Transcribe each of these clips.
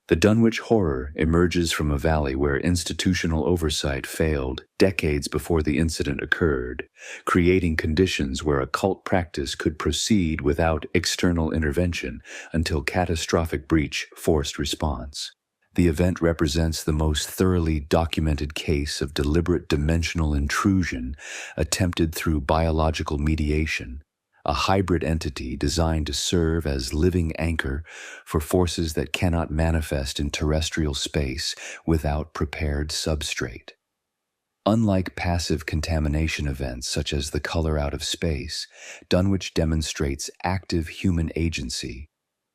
The Dunwich Horror emerges from a valley where institutional oversight failed decades before the incident occurred, creating conditions where occult practice could proceed without external intervention until catastrophic breach forced response. The event represents the most thoroughly documented case of deliberate dimensional intrusion attempted through biological mediation, a hybrid entity designed to serve as living anchor for forces that cannot manifest in terrestrial space without prepared substrate. Unlike passive contamination events such as the color out of space, Dunwich demonstrates active human agency,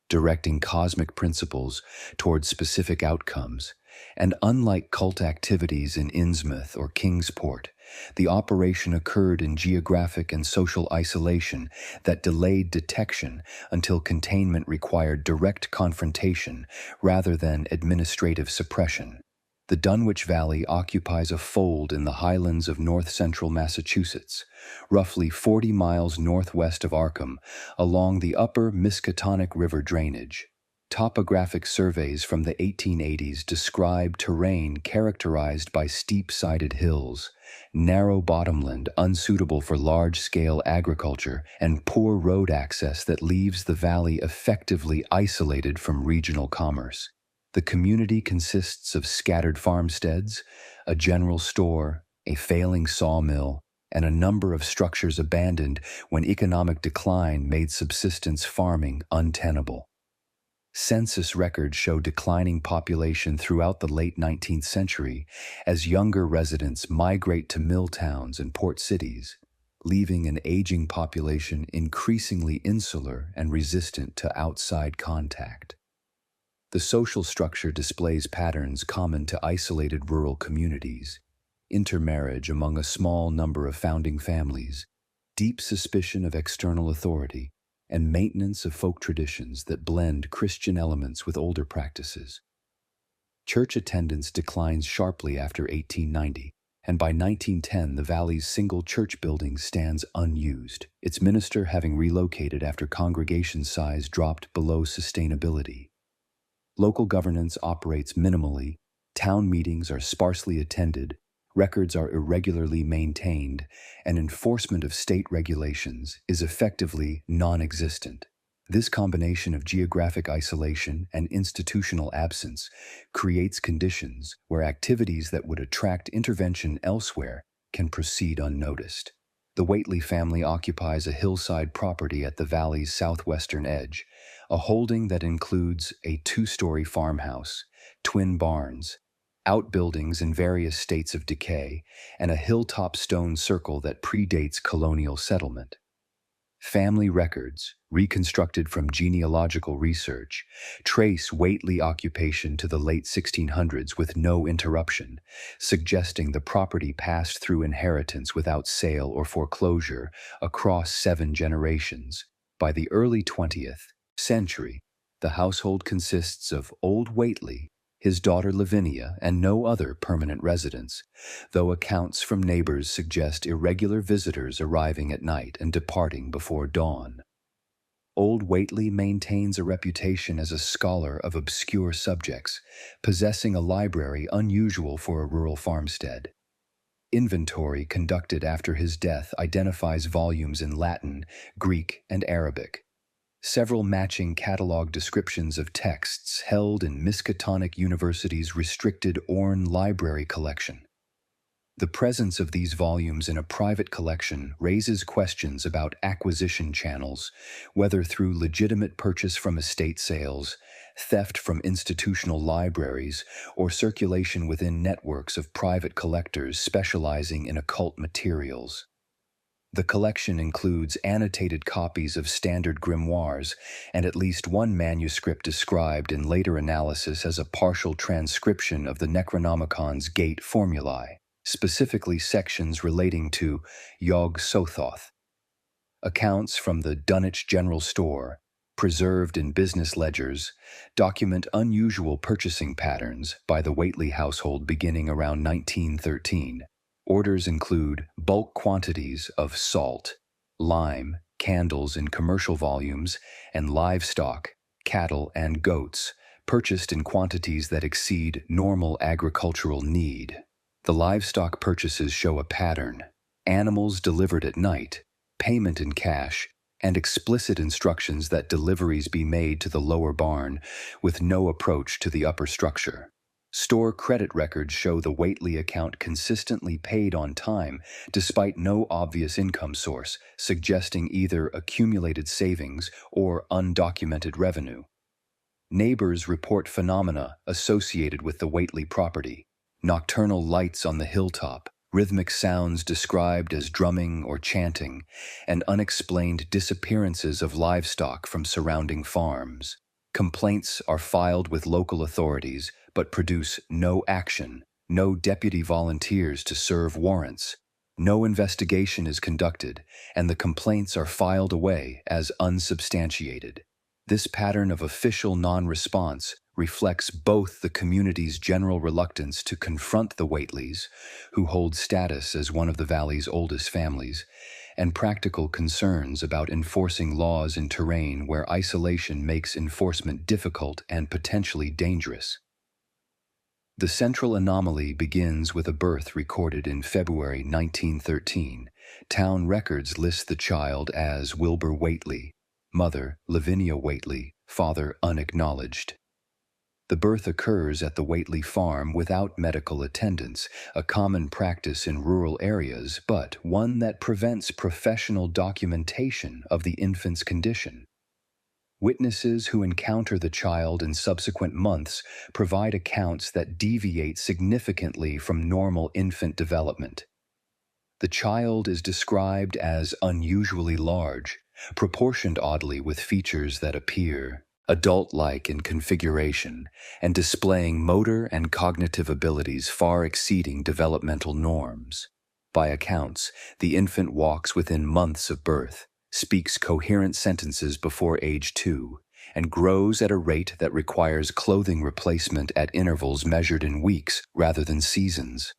directing cosmic principles toward specific outcomes, and unlike cult activities in Innsmouth or Kingsport, the operation occurred in geographic and social isolation that delayed detection until containment required direct confrontation rather than administrative suppression. The Dunwich Valley occupies a fold in the highlands of north-central Massachusetts, roughly 40 miles northwest of Arkham, along the upper Miskatonic River drainage. Topographic surveys from the 1880s describe terrain characterized by steep-sided hills, narrow bottomland unsuitable for large-scale agriculture, and poor road access that leaves the valley effectively isolated from regional commerce. The community consists of scattered farmsteads, a general store, a failing sawmill, and a number of structures abandoned when economic decline made subsistence farming untenable. Census records show declining population throughout the late 19th century as younger residents migrate to mill towns and port cities, leaving an aging population increasingly insular and resistant to outside contact. The social structure displays patterns common to isolated rural communities: intermarriage among a small number of founding families, deep suspicion of external authority, and maintenance of folk traditions that blend Christian elements with older practices. Church attendance declines sharply after 1890, and by 1910 the valley's single church building stands unused, its minister having relocated after congregation size dropped below sustainability. Local governance operates minimally, town meetings are sparsely attended, records are irregularly maintained, and enforcement of state regulations is effectively non-existent. This combination of geographic isolation and institutional absence creates conditions where activities that would attract intervention elsewhere can proceed unnoticed. The Whateley family occupies a hillside property at the valley's southwestern edge, a holding that includes a 2-story farmhouse, twin barns, outbuildings in various states of decay, and a hilltop stone circle that predates colonial settlement. Family records, reconstructed from genealogical research, trace Whateley occupation to the late 1600s with no interruption, suggesting the property passed through inheritance without sale or foreclosure across 7 generations. By the early 20th century, the household consists of Old Whateley, his daughter Lavinia, and no other permanent residents, though accounts from neighbors suggest irregular visitors arriving at night and departing before dawn. Old Whateley maintains a reputation as a scholar of obscure subjects, possessing a library unusual for a rural farmstead. Inventory conducted after his death identifies volumes in Latin, Greek, and Arabic. Several matching catalog descriptions of texts held in Miskatonic University's restricted Orne Library collection. The presence of these volumes in a private collection raises questions about acquisition channels, whether through legitimate purchase from estate sales, theft from institutional libraries, or circulation within networks of private collectors specializing in occult materials. The collection includes annotated copies of standard grimoires and at least one manuscript described in later analysis as a partial transcription of the Necronomicon's gate formulae, specifically sections relating to Yog-Sothoth. Accounts from the Dunwich General Store, preserved in business ledgers, document unusual purchasing patterns by the Whateley household beginning around 1913. Orders include bulk quantities of salt, lime, candles in commercial volumes, and livestock, cattle and goats, purchased in quantities that exceed normal agricultural need. The livestock purchases show a pattern: animals delivered at night, payment in cash, and explicit instructions that deliveries be made to the lower barn with no approach to the upper structure. Store credit records show the Whateley account consistently paid on time despite no obvious income source, suggesting either accumulated savings or undocumented revenue. Neighbors report phenomena associated with the Whateley property: nocturnal lights on the hilltop, rhythmic sounds described as drumming or chanting, and unexplained disappearances of livestock from surrounding farms. Complaints are filed with local authorities but produce no action, no deputy volunteers to serve warrants. No investigation is conducted, and the complaints are filed away as unsubstantiated. This pattern of official non-response reflects both the community's general reluctance to confront the Whateleys, who hold status as one of the valley's oldest families, and practical concerns about enforcing laws in terrain where isolation makes enforcement difficult and potentially dangerous. The central anomaly begins with a birth recorded in February 1913. Town records list the child as Wilbur Whateley, mother Lavinia Whateley, father unacknowledged. The birth occurs at the Whateley farm without medical attendance, a common practice in rural areas, but one that prevents professional documentation of the infant's condition. Witnesses who encounter the child in subsequent months provide accounts that deviate significantly from normal infant development. The child is described as unusually large, proportioned oddly with features that appear adult-like in configuration, and displaying motor and cognitive abilities far exceeding developmental norms. By accounts, the infant walks within months of birth, speaks coherent sentences before age 2, and grows at a rate that requires clothing replacement at intervals measured in weeks rather than seasons.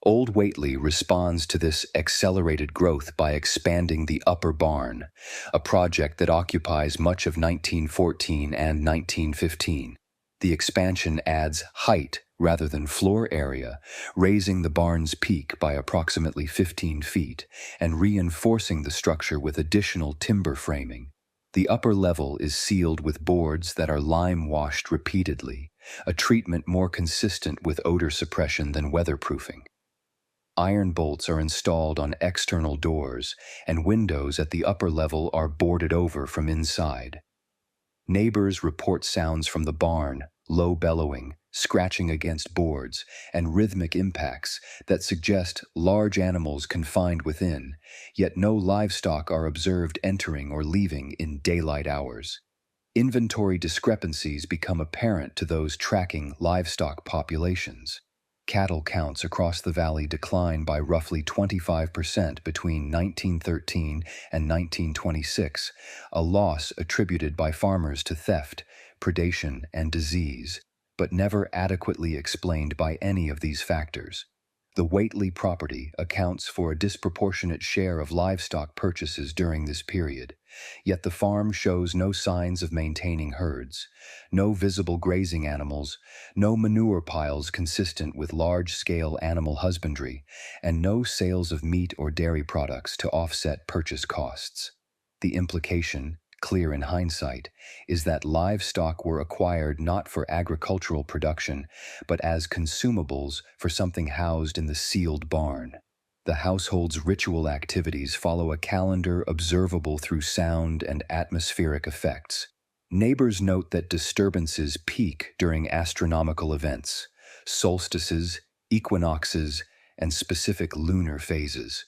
Old Whateley responds to this accelerated growth by expanding the upper barn, a project that occupies much of 1914 and 1915. The expansion adds height rather than floor area, raising the barn's peak by approximately 15 feet and reinforcing the structure with additional timber framing. The upper level is sealed with boards that are lime-washed repeatedly, a treatment more consistent with odor suppression than weatherproofing. Iron bolts are installed on external doors, and windows at the upper level are boarded over from inside. Neighbors report sounds from the barn, low bellowing, scratching against boards, and rhythmic impacts that suggest large animals confined within, yet no livestock are observed entering or leaving in daylight hours. Inventory discrepancies become apparent to those tracking livestock populations. Cattle counts across the valley decline by roughly 25% between 1913 and 1926, a loss attributed by farmers to theft, predation, and disease, but never adequately explained by any of these factors. The Whateley property accounts for a disproportionate share of livestock purchases during this period, yet the farm shows no signs of maintaining herds, no visible grazing animals, no manure piles consistent with large-scale animal husbandry, and no sales of meat or dairy products to offset purchase costs. The implication, clear in hindsight, is that livestock were acquired not for agricultural production, but as consumables for something housed in the sealed barn. The household's ritual activities follow a calendar observable through sound and atmospheric effects. Neighbors note that disturbances peak during astronomical events, solstices, equinoxes, and specific lunar phases.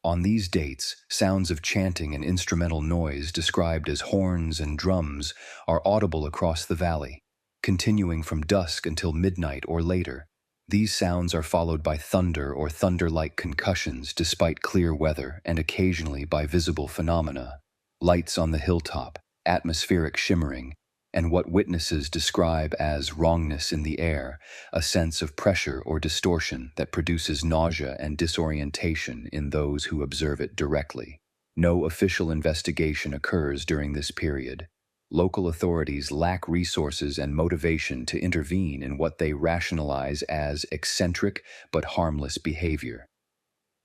On these dates, sounds of chanting and instrumental noise described as horns and drums are audible across the valley, continuing from dusk until midnight or later. These sounds are followed by thunder or thunder-like concussions despite clear weather and occasionally by visible phenomena: lights on the hilltop, atmospheric shimmering, and what witnesses describe as wrongness in the air, a sense of pressure or distortion that produces nausea and disorientation in those who observe it directly. No official investigation occurs during this period. local authorities lack resources and motivation to intervene in what they rationalize as eccentric but harmless behavior.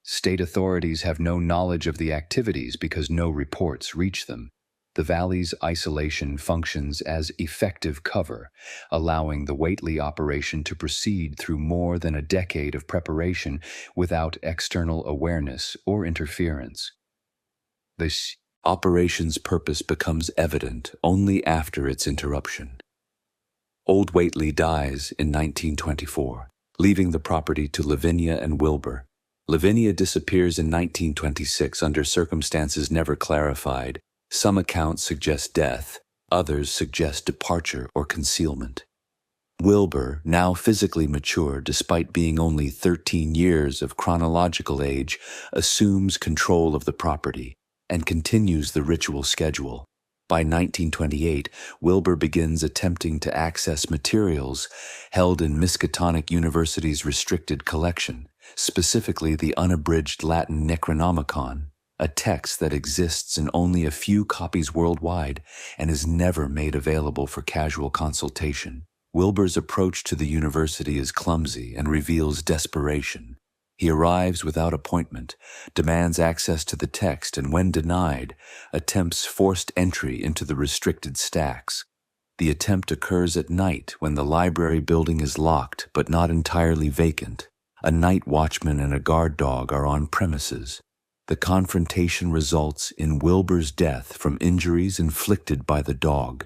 State authorities have no knowledge of the activities because no reports reach them. The valley's isolation functions as effective cover, allowing the Whateley operation to proceed through more than a decade of preparation without external awareness or interference. This operation's purpose becomes evident only after its interruption. Old Whateley dies in 1924, leaving the property to Lavinia and Wilbur. Lavinia disappears in 1926 under circumstances never clarified. Some accounts suggest death, others suggest departure or concealment. Wilbur, now physically mature despite being only 13 years of chronological age, assumes control of the property and continues the ritual schedule. By 1928, Wilbur begins attempting to access materials held in Miskatonic University's restricted collection, specifically the unabridged Latin Necronomicon, a text that exists in only a few copies worldwide and is never made available for casual consultation. Wilbur's approach to the university is clumsy and reveals desperation. He arrives without appointment, demands access to the text, and when denied, attempts forced entry into the restricted stacks. The attempt occurs at night when the library building is locked but not entirely vacant. A night watchman and a guard dog are on premises. The confrontation results in Wilbur's death from injuries inflicted by the dog,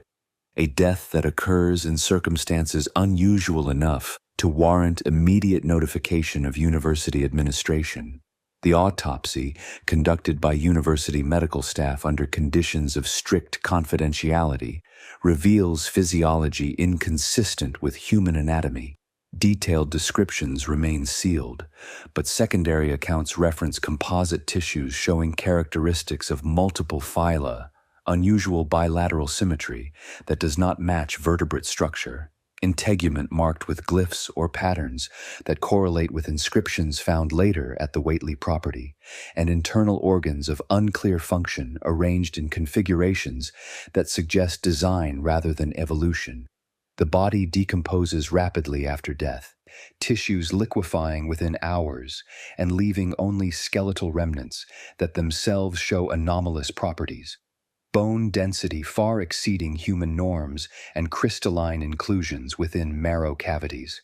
a death that occurs in circumstances unusual enough to warrant immediate notification of university administration. The autopsy, conducted by university medical staff under conditions of strict confidentiality, reveals physiology inconsistent with human anatomy. Detailed descriptions remain sealed, but secondary accounts reference composite tissues showing characteristics of multiple phyla, unusual bilateral symmetry that does not match vertebrate structure, integument marked with glyphs or patterns that correlate with inscriptions found later at the Whateley property, and internal organs of unclear function arranged in configurations that suggest design rather than evolution. The body decomposes rapidly after death, tissues liquefying within hours and leaving only skeletal remnants that themselves show anomalous properties. Bone density far exceeding human norms and crystalline inclusions within marrow cavities.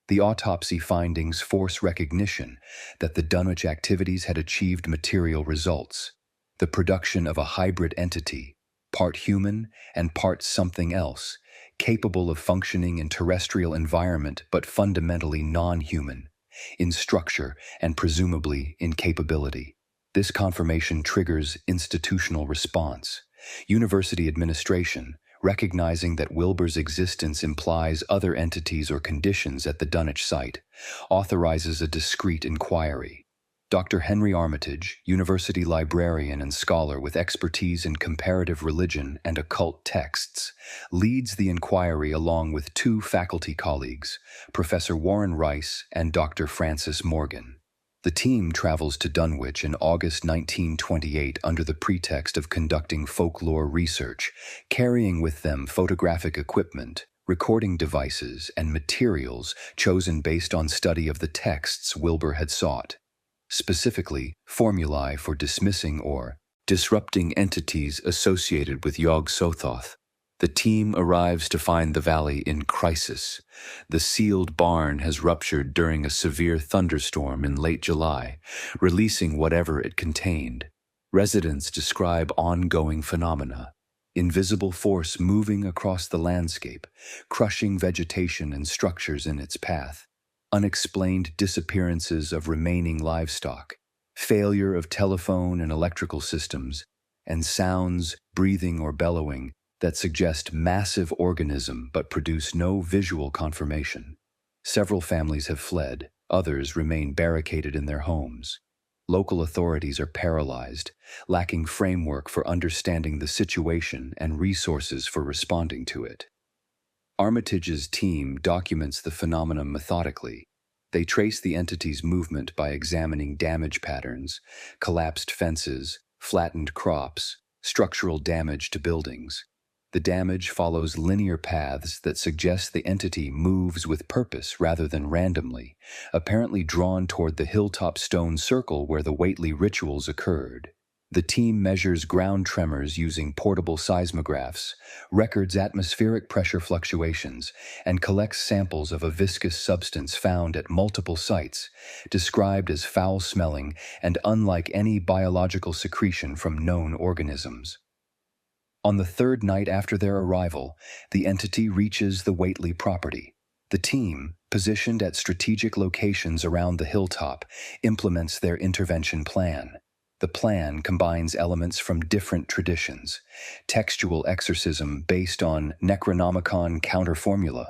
The autopsy findings force recognition that the Dunwich activities had achieved material results, the production of a hybrid entity, part human and part something else, capable of functioning in terrestrial environment but fundamentally non-human, in structure and presumably in capability. This confirmation triggers institutional response. University administration, recognizing that Wilbur's existence implies other entities or conditions at the Dunwich site, authorizes a discreet inquiry. Dr. Henry Armitage, university librarian and scholar with expertise in comparative religion and occult texts, leads the inquiry along with two faculty colleagues, Professor Warren Rice and Dr. Francis Morgan. The team travels to Dunwich in August 1928 under the pretext of conducting folklore research, carrying with them photographic equipment, recording devices, and materials chosen based on study of the texts Wilbur had sought. Specifically, formulae for dismissing or disrupting entities associated with Yog-Sothoth. The team arrives to find the valley in crisis. The sealed barn has ruptured during a severe thunderstorm in late July, releasing whatever it contained. Residents describe ongoing phenomena: invisible force moving across the landscape, crushing vegetation and structures in its path, unexplained disappearances of remaining livestock, failure of telephone and electrical systems, and sounds, breathing or bellowing, that suggest massive organism but produce no visual confirmation. Several families have fled, others remain barricaded in their homes. Local authorities are paralyzed, lacking framework for understanding the situation and resources for responding to it. Armitage's team documents the phenomenon methodically. They trace the entity's movement by examining damage patterns, collapsed fences, flattened crops, structural damage to buildings. The damage follows linear paths that suggest the entity moves with purpose rather than randomly, apparently drawn toward the hilltop stone circle where the Whateley rituals occurred. The team measures ground tremors using portable seismographs, records atmospheric pressure fluctuations, and collects samples of a viscous substance found at multiple sites, described as foul-smelling and unlike any biological secretion from known organisms. On the third night after their arrival, the entity reaches the Whateley property. The team, positioned at strategic locations around the hilltop, implements their intervention plan. The plan combines elements from different traditions: textual exorcism based on Necronomicon counter-formulae,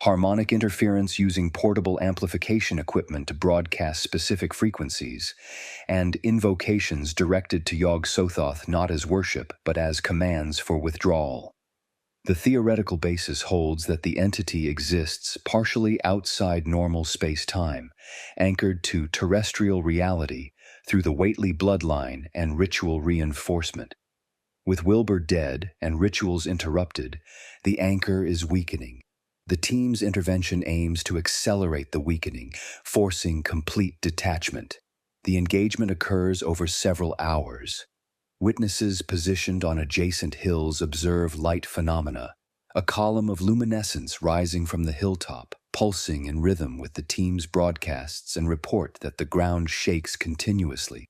harmonic interference using portable amplification equipment to broadcast specific frequencies, and invocations directed to Yog-Sothoth not as worship but as commands for withdrawal. The theoretical basis holds that the entity exists partially outside normal space-time, anchored to terrestrial reality through the Whateley bloodline and ritual reinforcement. With Wilbur dead and rituals interrupted, the anchor is weakening. The team's intervention aims to accelerate the weakening, forcing complete detachment. The engagement occurs over several hours. Witnesses positioned on adjacent hills observe light phenomena, a column of luminescence rising from the hilltop, pulsing in rhythm with the team's broadcasts, and report that the ground shakes continuously.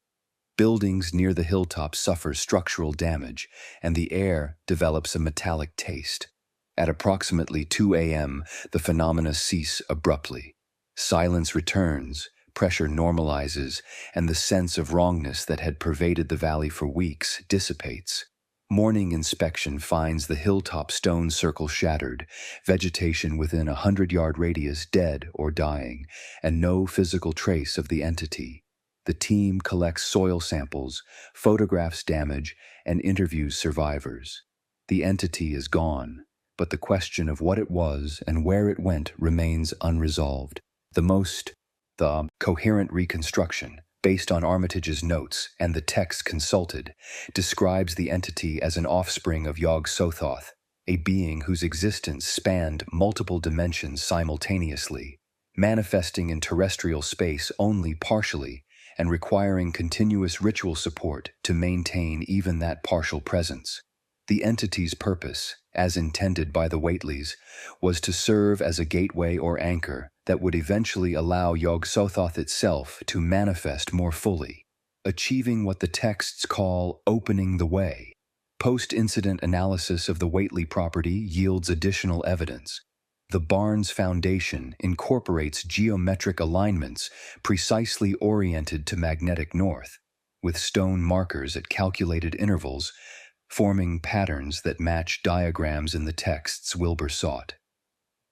Buildings near the hilltop suffer structural damage, and the air develops a metallic taste. At approximately 2 a.m., the phenomena cease abruptly. Silence returns, pressure normalizes, and the sense of wrongness that had pervaded the valley for weeks dissipates. Morning inspection finds the hilltop stone circle shattered, vegetation within a 100-yard radius dead or dying, and no physical trace of the entity. The team collects soil samples, photographs damage, and interviews survivors. The entity is gone, but the question of what it was and where it went remains unresolved. The coherent reconstruction, based on Armitage's notes and the text consulted, describes the entity as an offspring of Yog-Sothoth, a being whose existence spanned multiple dimensions simultaneously, manifesting in terrestrial space only partially and requiring continuous ritual support to maintain even that partial presence. The entity's purpose, as intended by the Whateleys, was to serve as a gateway or anchor that would eventually allow Yog-Sothoth itself to manifest more fully, achieving what the texts call opening the way. Post-incident analysis of the Whateley property yields additional evidence. The barn's foundation incorporates geometric alignments precisely oriented to magnetic north, with stone markers at calculated intervals, forming patterns that match diagrams in the texts Wilbur sought.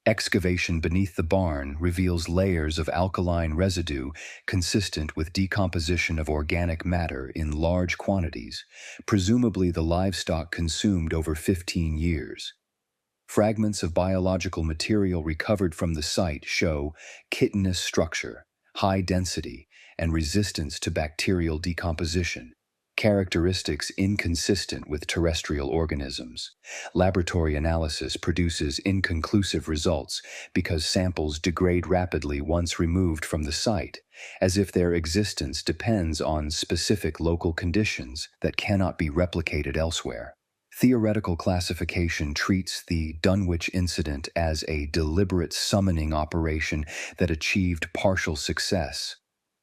Excavation beneath the barn reveals layers of alkaline residue consistent with decomposition of organic matter in large quantities, presumably the livestock consumed over 15 years. Fragments of biological material recovered from the site show chitinous structure, high density, and resistance to bacterial decomposition, characteristics inconsistent with terrestrial organisms. Laboratory analysis produces inconclusive results because samples degrade rapidly once removed from the site, as if their existence depends on specific local conditions that cannot be replicated elsewhere. Theoretical classification treats the Dunwich incident as a deliberate summoning operation that achieved partial success.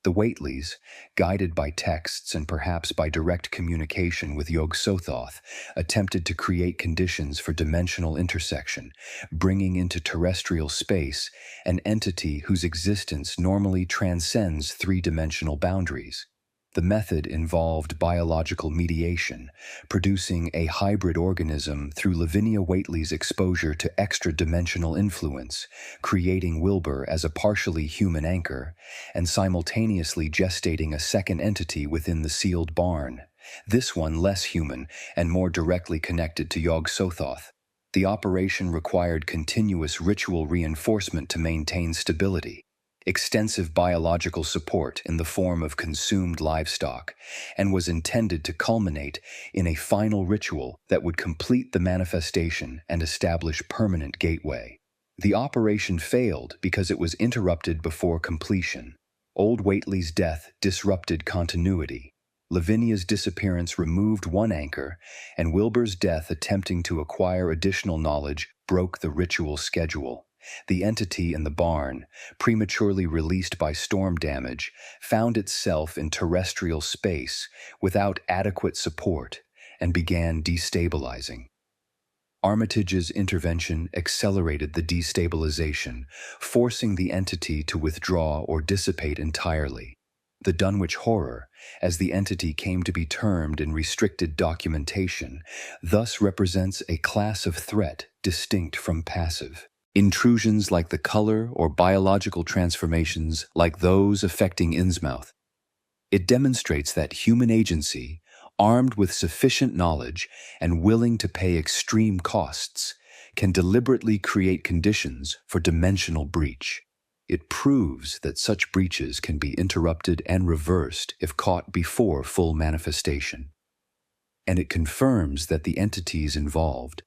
The Whateleys, guided by texts and perhaps by direct communication with Yog-Sothoth, attempted to create conditions for dimensional intersection, bringing into terrestrial space an entity whose existence normally transcends three-dimensional boundaries. The method involved biological mediation, producing a hybrid organism through Lavinia Whateley's exposure to extra-dimensional influence, creating Wilbur as a partially human anchor, and simultaneously gestating a second entity within the sealed barn, this one less human and more directly connected to Yog-Sothoth. The operation required continuous ritual reinforcement to maintain stability. extensive biological support in the form of consumed livestock, and was intended to culminate in a final ritual that would complete the manifestation and establish permanent gateway. The operation failed because it was interrupted before completion. Old Whateley's death disrupted continuity. Lavinia's disappearance removed one anchor, and Wilbur's death attempting to acquire additional knowledge broke the ritual schedule. The entity in the barn, prematurely released by storm damage, found itself in terrestrial space without adequate support and began destabilizing. Armitage's intervention accelerated the destabilization, forcing the entity to withdraw or dissipate entirely. The Dunwich Horror, as the entity came to be termed in restricted documentation, thus represents a class of threat distinct from passive. Intrusions like the color or biological transformations like those affecting Innsmouth. It demonstrates that human agency, armed with sufficient knowledge and willing to pay extreme costs, can deliberately create conditions for dimensional breach. It proves that such breaches can be interrupted and reversed if caught before full manifestation. And it confirms that the entities involved,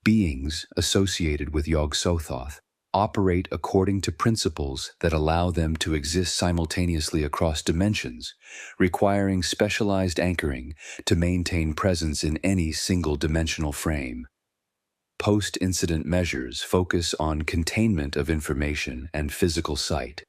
beings associated with Yog-Sothoth, operate according to principles that allow them to exist simultaneously across dimensions, requiring specialized anchoring to maintain presence in any single-dimensional frame. Post-incident measures focus on containment of information and physical sight.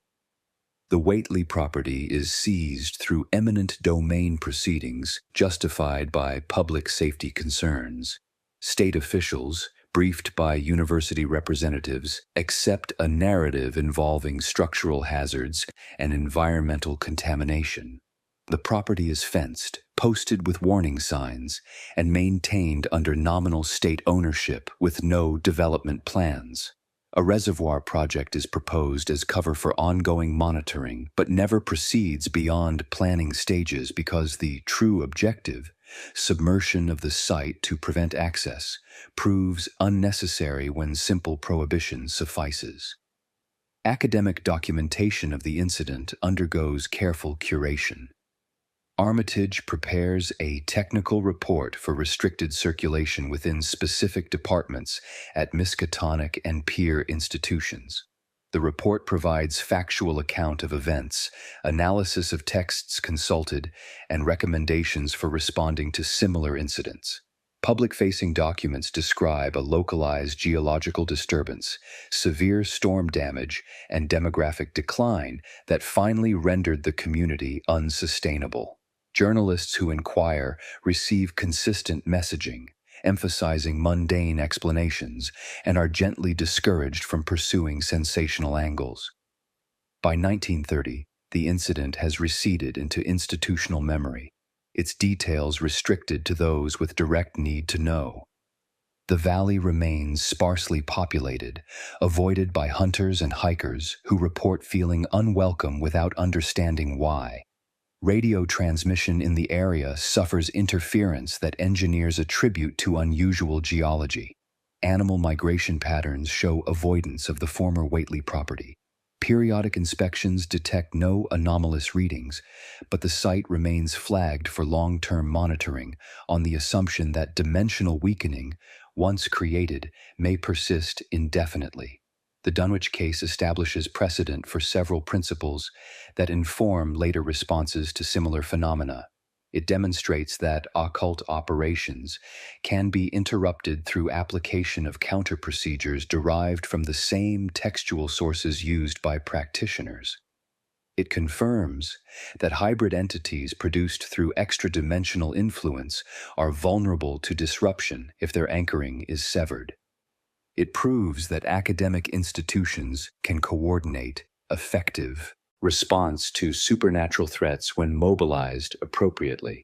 The Whateley property is seized through eminent domain proceedings justified by public safety concerns. State officials, briefed by university representatives, accept a narrative involving structural hazards and environmental contamination. The property is fenced, posted with warning signs, and maintained under nominal state ownership with no development plans. A reservoir project is proposed as cover for ongoing monitoring, but never proceeds beyond planning stages because the true objective, submersion of the site to prevent access, proves unnecessary when simple prohibition suffices. Academic documentation of the incident undergoes careful curation. Armitage prepares a technical report for restricted circulation within specific departments at Miskatonic and peer institutions. The report provides factual account of events, analysis of texts consulted, and recommendations for responding to similar incidents. Public-facing documents describe a localized geological disturbance, severe storm damage, and demographic decline that finally rendered the community unsustainable. Journalists who inquire receive consistent messaging, emphasizing mundane explanations, and are gently discouraged from pursuing sensational angles. By 1930, the incident has receded into institutional memory, its details restricted to those with direct need to know. The valley remains sparsely populated, avoided by hunters and hikers who report feeling unwelcome without understanding why. Radio transmission in the area suffers interference that engineers attribute to unusual geology. Animal migration patterns show avoidance of the former Whateley property. Periodic inspections detect no anomalous readings, but the site remains flagged for long-term monitoring on the assumption that dimensional weakening, once created, may persist indefinitely. The Dunwich case establishes precedent for several principles that inform later responses to similar phenomena. It demonstrates that occult operations can be interrupted through application of counter-procedures derived from the same textual sources used by practitioners. It confirms that hybrid entities produced through extra-dimensional influence are vulnerable to disruption if their anchoring is severed. It proves that academic institutions can coordinate effective response to supernatural threats when mobilized appropriately.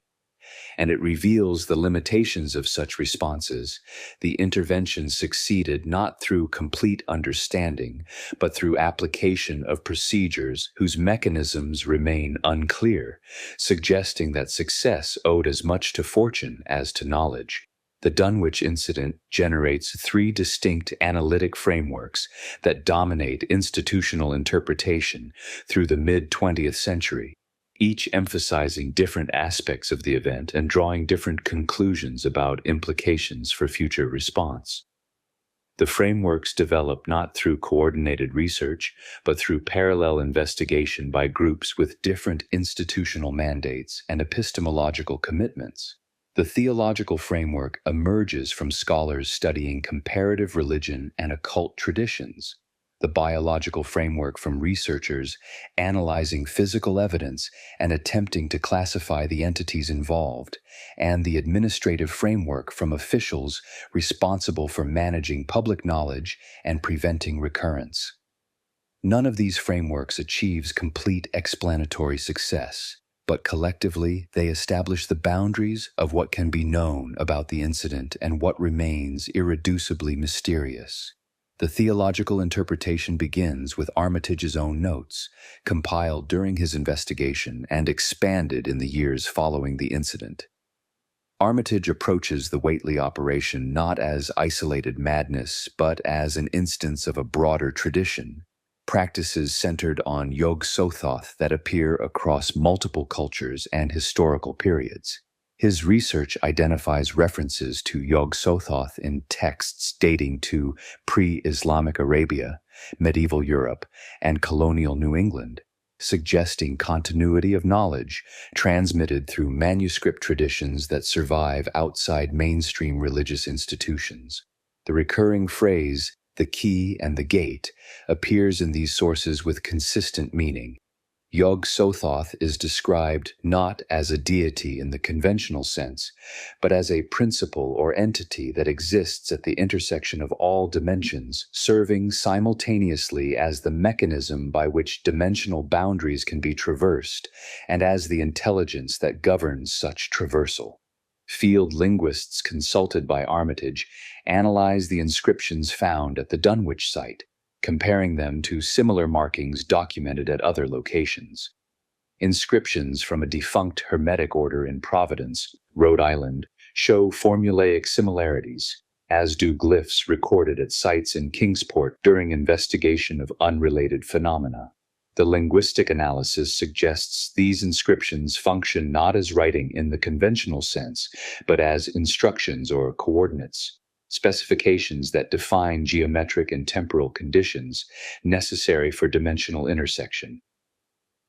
And it reveals the limitations of such responses. The intervention succeeded not through complete understanding, but through application of procedures whose mechanisms remain unclear, suggesting that success owed as much to fortune as to knowledge. The Dunwich incident generates three distinct analytic frameworks that dominate institutional interpretation through the mid-20th century, each emphasizing different aspects of the event and drawing different conclusions about implications for future response. The frameworks develop not through coordinated research, but through parallel investigation by groups with different institutional mandates and epistemological commitments. The theological framework emerges from scholars studying comparative religion and occult traditions, the biological framework from researchers analyzing physical evidence and attempting to classify the entities involved, and the administrative framework from officials responsible for managing public knowledge and preventing recurrence. None of these frameworks achieves complete explanatory success, but collectively they establish the boundaries of what can be known about the incident and what remains irreducibly mysterious. The theological interpretation begins with Armitage's own notes, compiled during his investigation and expanded in the years following the incident. Armitage approaches the Whateley operation not as isolated madness, but as an instance of a broader tradition, practices centered on Yog-Sothoth that appear across multiple cultures and historical periods. His research identifies references to Yog-Sothoth in texts dating to pre-Islamic Arabia, medieval Europe, and colonial New England, suggesting continuity of knowledge transmitted through manuscript traditions that survive outside mainstream religious institutions. The recurring phrase, "the key and the gate," appears in these sources with consistent meaning. Yog-Sothoth is described not as a deity in the conventional sense, but as a principle or entity that exists at the intersection of all dimensions, serving simultaneously as the mechanism by which dimensional boundaries can be traversed, and as the intelligence that governs such traversal. Field linguists consulted by Armitage analyze the inscriptions found at the Dunwich site, comparing them to similar markings documented at other locations. Inscriptions from a defunct Hermetic order in Providence, Rhode Island, show formulaic similarities, as do glyphs recorded at sites in Kingsport during investigation of unrelated phenomena. The linguistic analysis suggests these inscriptions function not as writing in the conventional sense, but as instructions or coordinates, specifications that define geometric and temporal conditions necessary for dimensional intersection.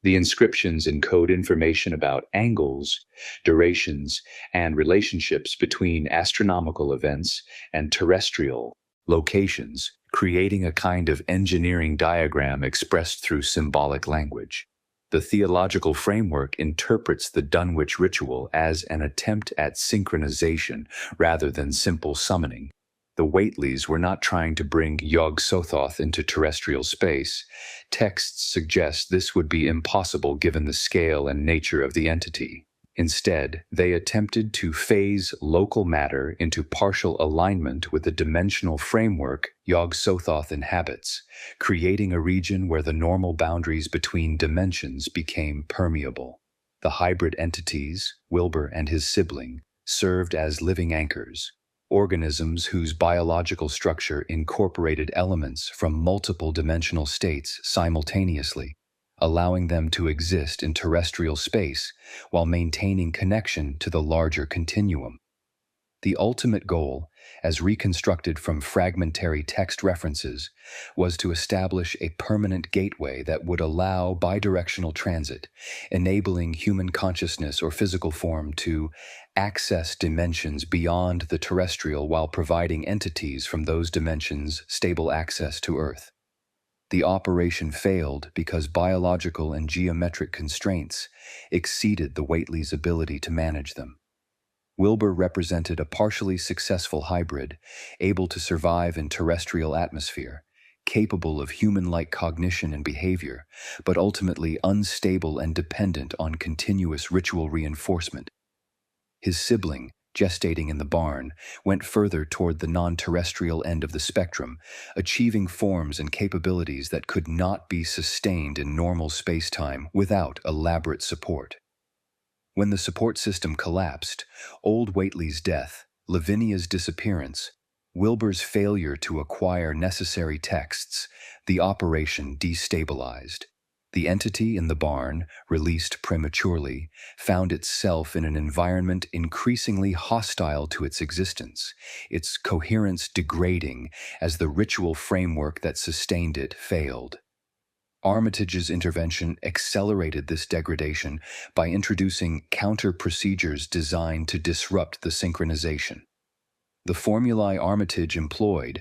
The inscriptions encode information about angles, durations, and relationships between astronomical events and terrestrial locations, creating a kind of engineering diagram expressed through symbolic language. The theological framework interprets the Dunwich ritual as an attempt at synchronization rather than simple summoning. The Whateleys were not trying to bring Yog-Sothoth into terrestrial space. Texts suggest this would be impossible given the scale and nature of the entity. Instead, they attempted to phase local matter into partial alignment with the dimensional framework Yog-Sothoth inhabits, creating a region where the normal boundaries between dimensions became permeable. The hybrid entities, Wilbur and his sibling, served as living anchors, organisms whose biological structure incorporated elements from multiple dimensional states simultaneously, allowing them to exist in terrestrial space while maintaining connection to the larger continuum. The ultimate goal, as reconstructed from fragmentary text references, was to establish a permanent gateway that would allow bidirectional transit, enabling human consciousness or physical form to access dimensions beyond the terrestrial while providing entities from those dimensions stable access to Earth. The operation failed because biological and geometric constraints exceeded the Whateleys' ability to manage them. Wilbur represented a partially successful hybrid, able to survive in terrestrial atmosphere, capable of human-like cognition and behavior, but ultimately unstable and dependent on continuous ritual reinforcement. His sibling, gestating in the barn, went further toward the non-terrestrial end of the spectrum, achieving forms and capabilities that could not be sustained in normal space-time without elaborate support. When the support system collapsed, old Whateley's death, Lavinia's disappearance, Wilbur's failure to acquire necessary texts, the operation destabilized. The entity in the barn, released prematurely, found itself in an environment increasingly hostile to its existence, its coherence degrading as the ritual framework that sustained it failed. Armitage's intervention accelerated this degradation by introducing counter-procedures designed to disrupt the synchronization. The formulae Armitage employed,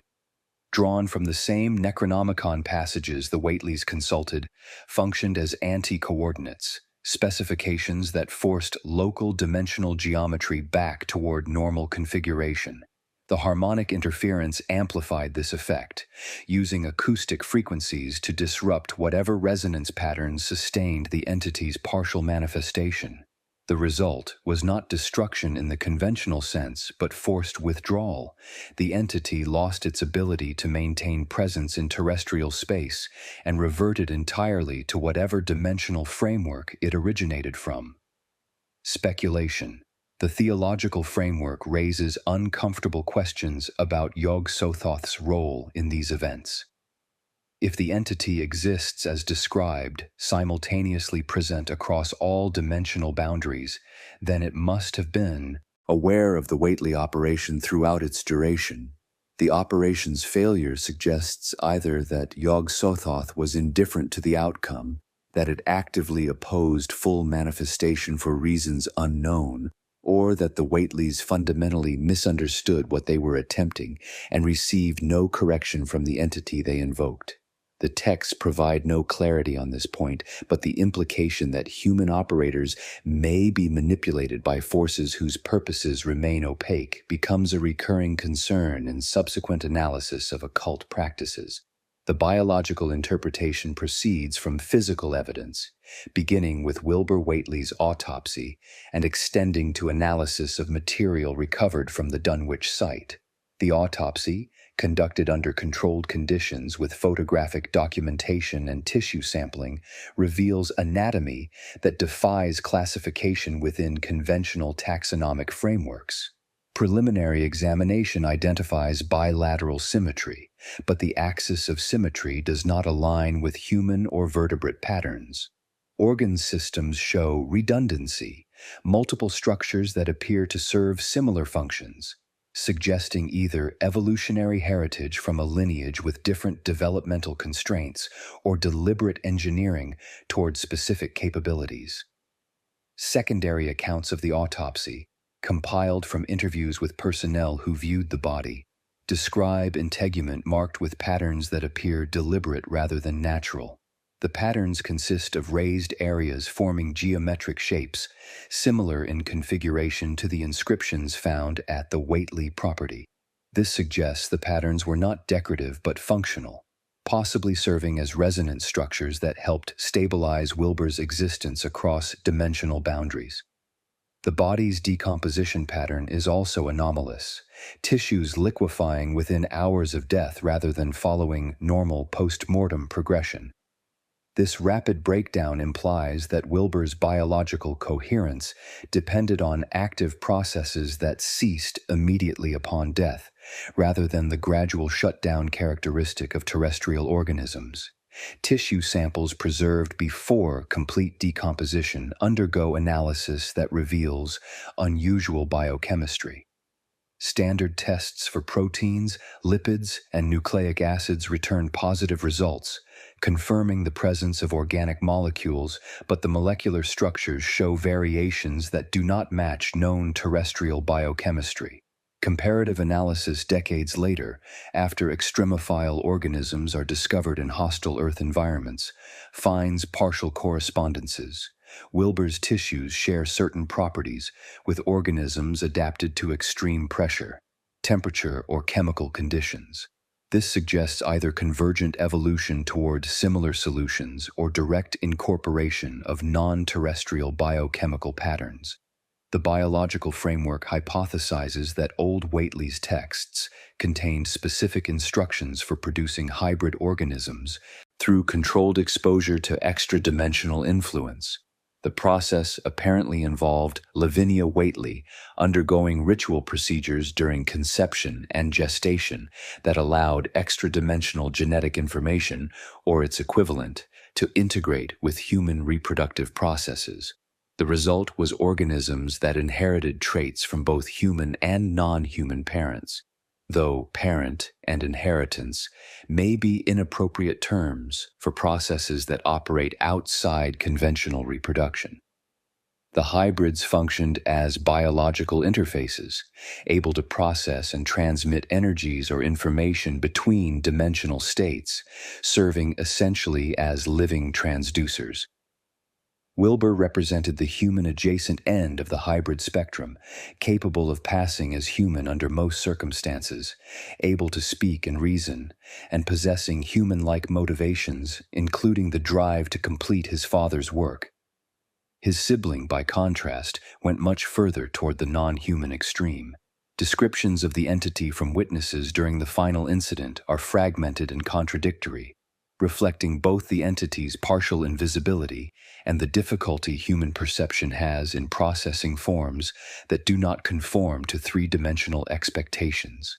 drawn from the same Necronomicon passages the Whateleys consulted, functioned as anti-coordinates, specifications that forced local dimensional geometry back toward normal configuration. The harmonic interference amplified this effect, using acoustic frequencies to disrupt whatever resonance patterns sustained the entity's partial manifestation. The result was not destruction in the conventional sense, but forced withdrawal. The entity lost its ability to maintain presence in terrestrial space and reverted entirely to whatever dimensional framework it originated from. Speculation. The theological framework raises uncomfortable questions about Yog-Sothoth's role in these events. If the entity exists as described, simultaneously present across all dimensional boundaries, then it must have been aware of the Whateley operation throughout its duration. The operation's failure suggests either that Yog-Sothoth was indifferent to the outcome, that it actively opposed full manifestation for reasons unknown, or that the Whateleys fundamentally misunderstood what they were attempting and received no correction from the entity they invoked. The texts provide no clarity on this point, but the implication that human operators may be manipulated by forces whose purposes remain opaque becomes a recurring concern in subsequent analysis of occult practices. The biological interpretation proceeds from physical evidence, beginning with Wilbur Whateley's autopsy and extending to analysis of material recovered from the Dunwich site. The autopsy, conducted under controlled conditions with photographic documentation and tissue sampling, reveals anatomy that defies classification within conventional taxonomic frameworks. Preliminary examination identifies bilateral symmetry, but the axis of symmetry does not align with human or vertebrate patterns. Organ systems show redundancy, multiple structures that appear to serve similar functions, suggesting either evolutionary heritage from a lineage with different developmental constraints or deliberate engineering toward specific capabilities. Secondary accounts of the autopsy, compiled from interviews with personnel who viewed the body, describe integument marked with patterns that appear deliberate rather than natural. The patterns consist of raised areas forming geometric shapes, similar in configuration to the inscriptions found at the Whateley property. This suggests the patterns were not decorative but functional, possibly serving as resonance structures that helped stabilize Wilbur's existence across dimensional boundaries. The body's decomposition pattern is also anomalous, tissues liquefying within hours of death rather than following normal post-mortem progression. This rapid breakdown implies that Wilbur's biological coherence depended on active processes that ceased immediately upon death, rather than the gradual shutdown characteristic of terrestrial organisms. Tissue samples preserved before complete decomposition undergo analysis that reveals unusual biochemistry. Standard tests for proteins, lipids, and nucleic acids return positive results, confirming the presence of organic molecules, but the molecular structures show variations that do not match known terrestrial biochemistry. Comparative analysis decades later, after extremophile organisms are discovered in hostile Earth environments, finds partial correspondences. Wilbur's tissues share certain properties with organisms adapted to extreme pressure, temperature, or chemical conditions. This suggests either convergent evolution toward similar solutions or direct incorporation of non-terrestrial biochemical patterns. The biological framework hypothesizes that old Whateley's texts contained specific instructions for producing hybrid organisms through controlled exposure to extra-dimensional influence. The process apparently involved Lavinia Whateley undergoing ritual procedures during conception and gestation that allowed extra-dimensional genetic information, or its equivalent, to integrate with human reproductive processes. The result was organisms that inherited traits from both human and non-human parents, though parent and inheritance may be inappropriate terms for processes that operate outside conventional reproduction. The hybrids functioned as biological interfaces, able to process and transmit energies or information between dimensional states, serving essentially as living transducers. Wilbur represented the human-adjacent end of the hybrid spectrum, capable of passing as human under most circumstances, able to speak and reason, and possessing human-like motivations, including the drive to complete his father's work. His sibling, by contrast, went much further toward the non-human extreme. Descriptions of the entity from witnesses during the final incident are fragmented and contradictory, reflecting both the entity's partial invisibility and the difficulty human perception has in processing forms that do not conform to three-dimensional expectations.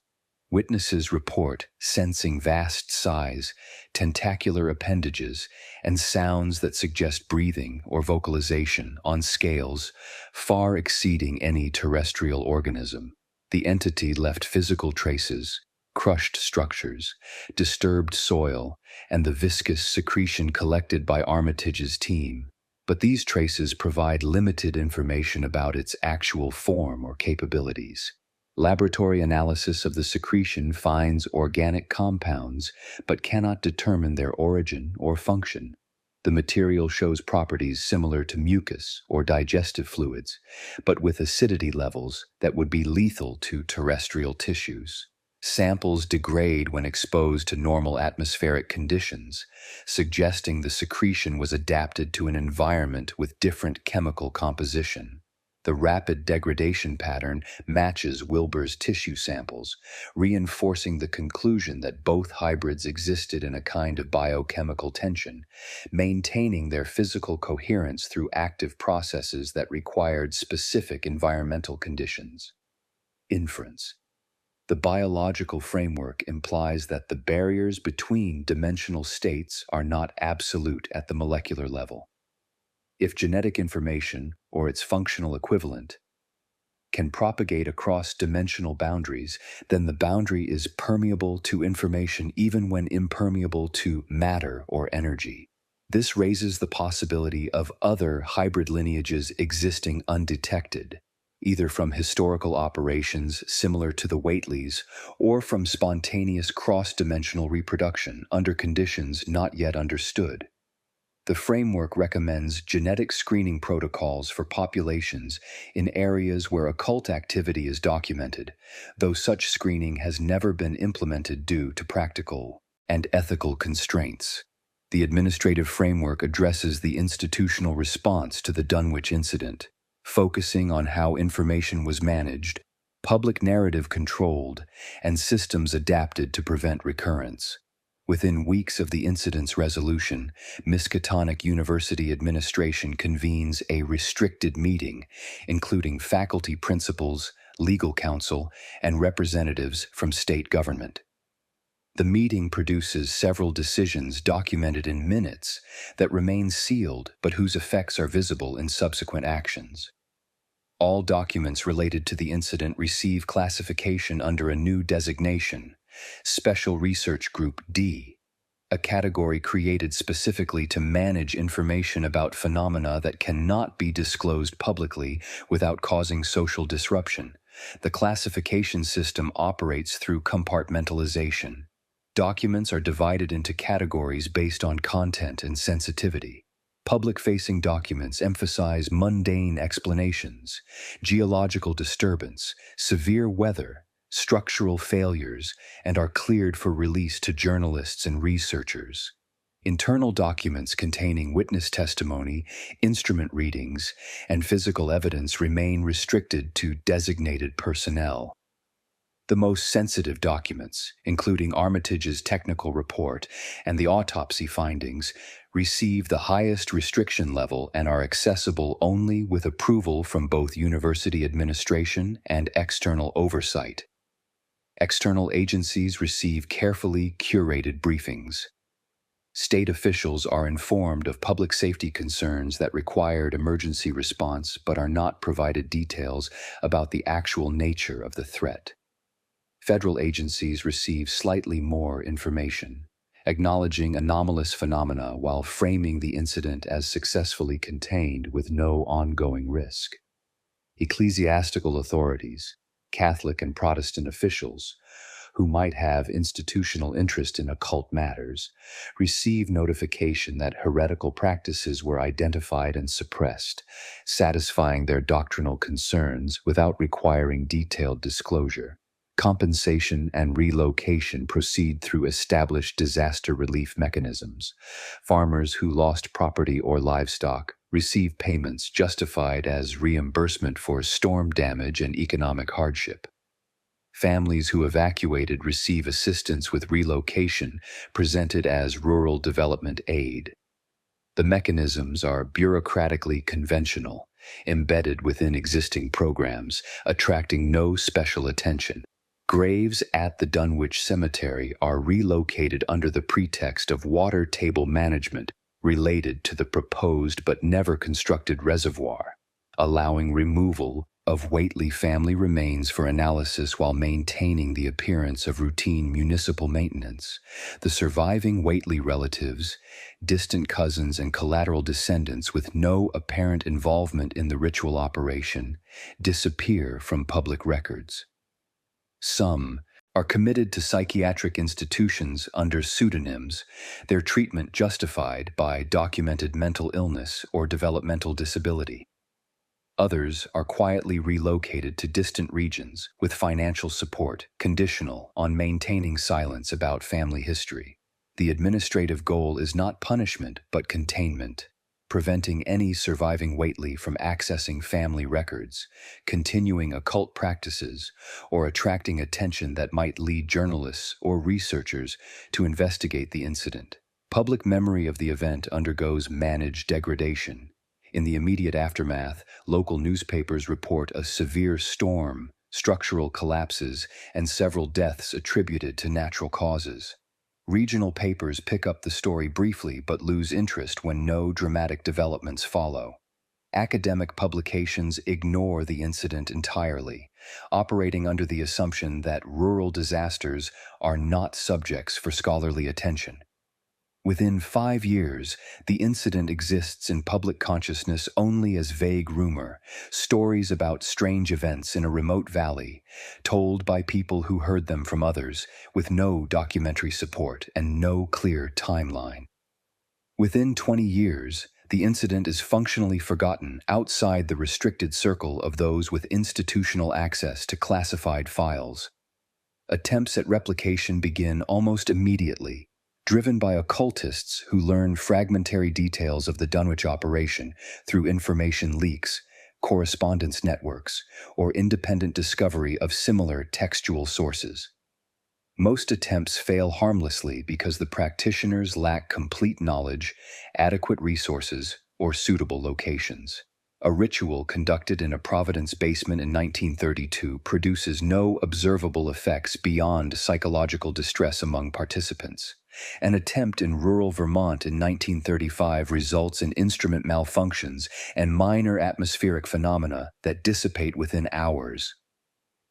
Witnesses report sensing vast size, tentacular appendages, and sounds that suggest breathing or vocalization on scales far exceeding any terrestrial organism. The entity left physical traces, crushed structures, disturbed soil, and the viscous secretion collected by Armitage's team. But these traces provide limited information about its actual form or capabilities. Laboratory analysis of the secretion finds organic compounds, but cannot determine their origin or function. The material shows properties similar to mucus or digestive fluids, but with acidity levels that would be lethal to terrestrial tissues. Samples degrade when exposed to normal atmospheric conditions, suggesting the secretion was adapted to an environment with different chemical composition. The rapid degradation pattern matches Wilbur's tissue samples, reinforcing the conclusion that both hybrids existed in a kind of biochemical tension, maintaining their physical coherence through active processes that required specific environmental conditions. Inference. The biological framework implies that the barriers between dimensional states are not absolute at the molecular level. If genetic information, or its functional equivalent, can propagate across dimensional boundaries, then the boundary is permeable to information even when impermeable to matter or energy. This raises the possibility of other hybrid lineages existing undetected, either from historical operations similar to the Whateleys or from spontaneous cross-dimensional reproduction under conditions not yet understood. The framework recommends genetic screening protocols for populations in areas where occult activity is documented, though such screening has never been implemented due to practical and ethical constraints. The administrative framework addresses the institutional response to the Dunwich incident, focusing on how information was managed, public narrative controlled, and systems adapted to prevent recurrence. Within weeks of the incident's resolution, Miskatonic University administration convenes a restricted meeting, including faculty principals, legal counsel, and representatives from state government. The meeting produces several decisions documented in minutes that remain sealed but whose effects are visible in subsequent actions. All documents related to the incident receive classification under a new designation, Special Research Group D, a category created specifically to manage information about phenomena that cannot be disclosed publicly without causing social disruption. The classification system operates through compartmentalization. Documents are divided into categories based on content and sensitivity. Public-facing documents emphasize mundane explanations, geological disturbance, severe weather, structural failures, and are cleared for release to journalists and researchers. Internal documents containing witness testimony, instrument readings, and physical evidence remain restricted to designated personnel. The most sensitive documents, including Armitage's technical report and the autopsy findings, receive the highest restriction level and are accessible only with approval from both university administration and external oversight. External agencies receive carefully curated briefings. State officials are informed of public safety concerns that required emergency response but are not provided details about the actual nature of the threat. Federal agencies receive slightly more information, acknowledging anomalous phenomena while framing the incident as successfully contained with no ongoing risk. Ecclesiastical authorities, Catholic and Protestant officials, who might have institutional interest in occult matters, receive notification that heretical practices were identified and suppressed, satisfying their doctrinal concerns without requiring detailed disclosure. Compensation and relocation proceed through established disaster relief mechanisms. Farmers who lost property or livestock receive payments justified as reimbursement for storm damage and economic hardship. Families who evacuated receive assistance with relocation, presented as rural development aid. The mechanisms are bureaucratically conventional, embedded within existing programs, attracting no special attention. Graves at the Dunwich Cemetery are relocated under the pretext of water table management related to the proposed but never constructed reservoir, allowing removal of Whateley family remains for analysis while maintaining the appearance of routine municipal maintenance. The surviving Whateley relatives, distant cousins and collateral descendants with no apparent involvement in the ritual operation, disappear from public records. Some are committed to psychiatric institutions under pseudonyms, their treatment justified by documented mental illness or developmental disability. Others are quietly relocated to distant regions with financial support conditional on maintaining silence about family history. The administrative goal is not punishment but containment, preventing any surviving Whateley from accessing family records, continuing occult practices, or attracting attention that might lead journalists or researchers to investigate the incident. Public memory of the event undergoes managed degradation. In the immediate aftermath, local newspapers report a severe storm, structural collapses, and several deaths attributed to natural causes. Regional papers pick up the story briefly but lose interest when no dramatic developments follow. Academic publications ignore the incident entirely, operating under the assumption that rural disasters are not subjects for scholarly attention. Within 5 years, the incident exists in public consciousness only as vague rumor, stories about strange events in a remote valley, told by people who heard them from others, with no documentary support and no clear timeline. Within 20 years, the incident is functionally forgotten outside the restricted circle of those with institutional access to classified files. Attempts at replication begin almost immediately, driven by occultists who learn fragmentary details of the Dunwich operation through information leaks, correspondence networks, or independent discovery of similar textual sources. Most attempts fail harmlessly because the practitioners lack complete knowledge, adequate resources, or suitable locations. A ritual conducted in a Providence basement in 1932 produces no observable effects beyond psychological distress among participants. An attempt in rural Vermont in 1935 results in instrument malfunctions and minor atmospheric phenomena that dissipate within hours.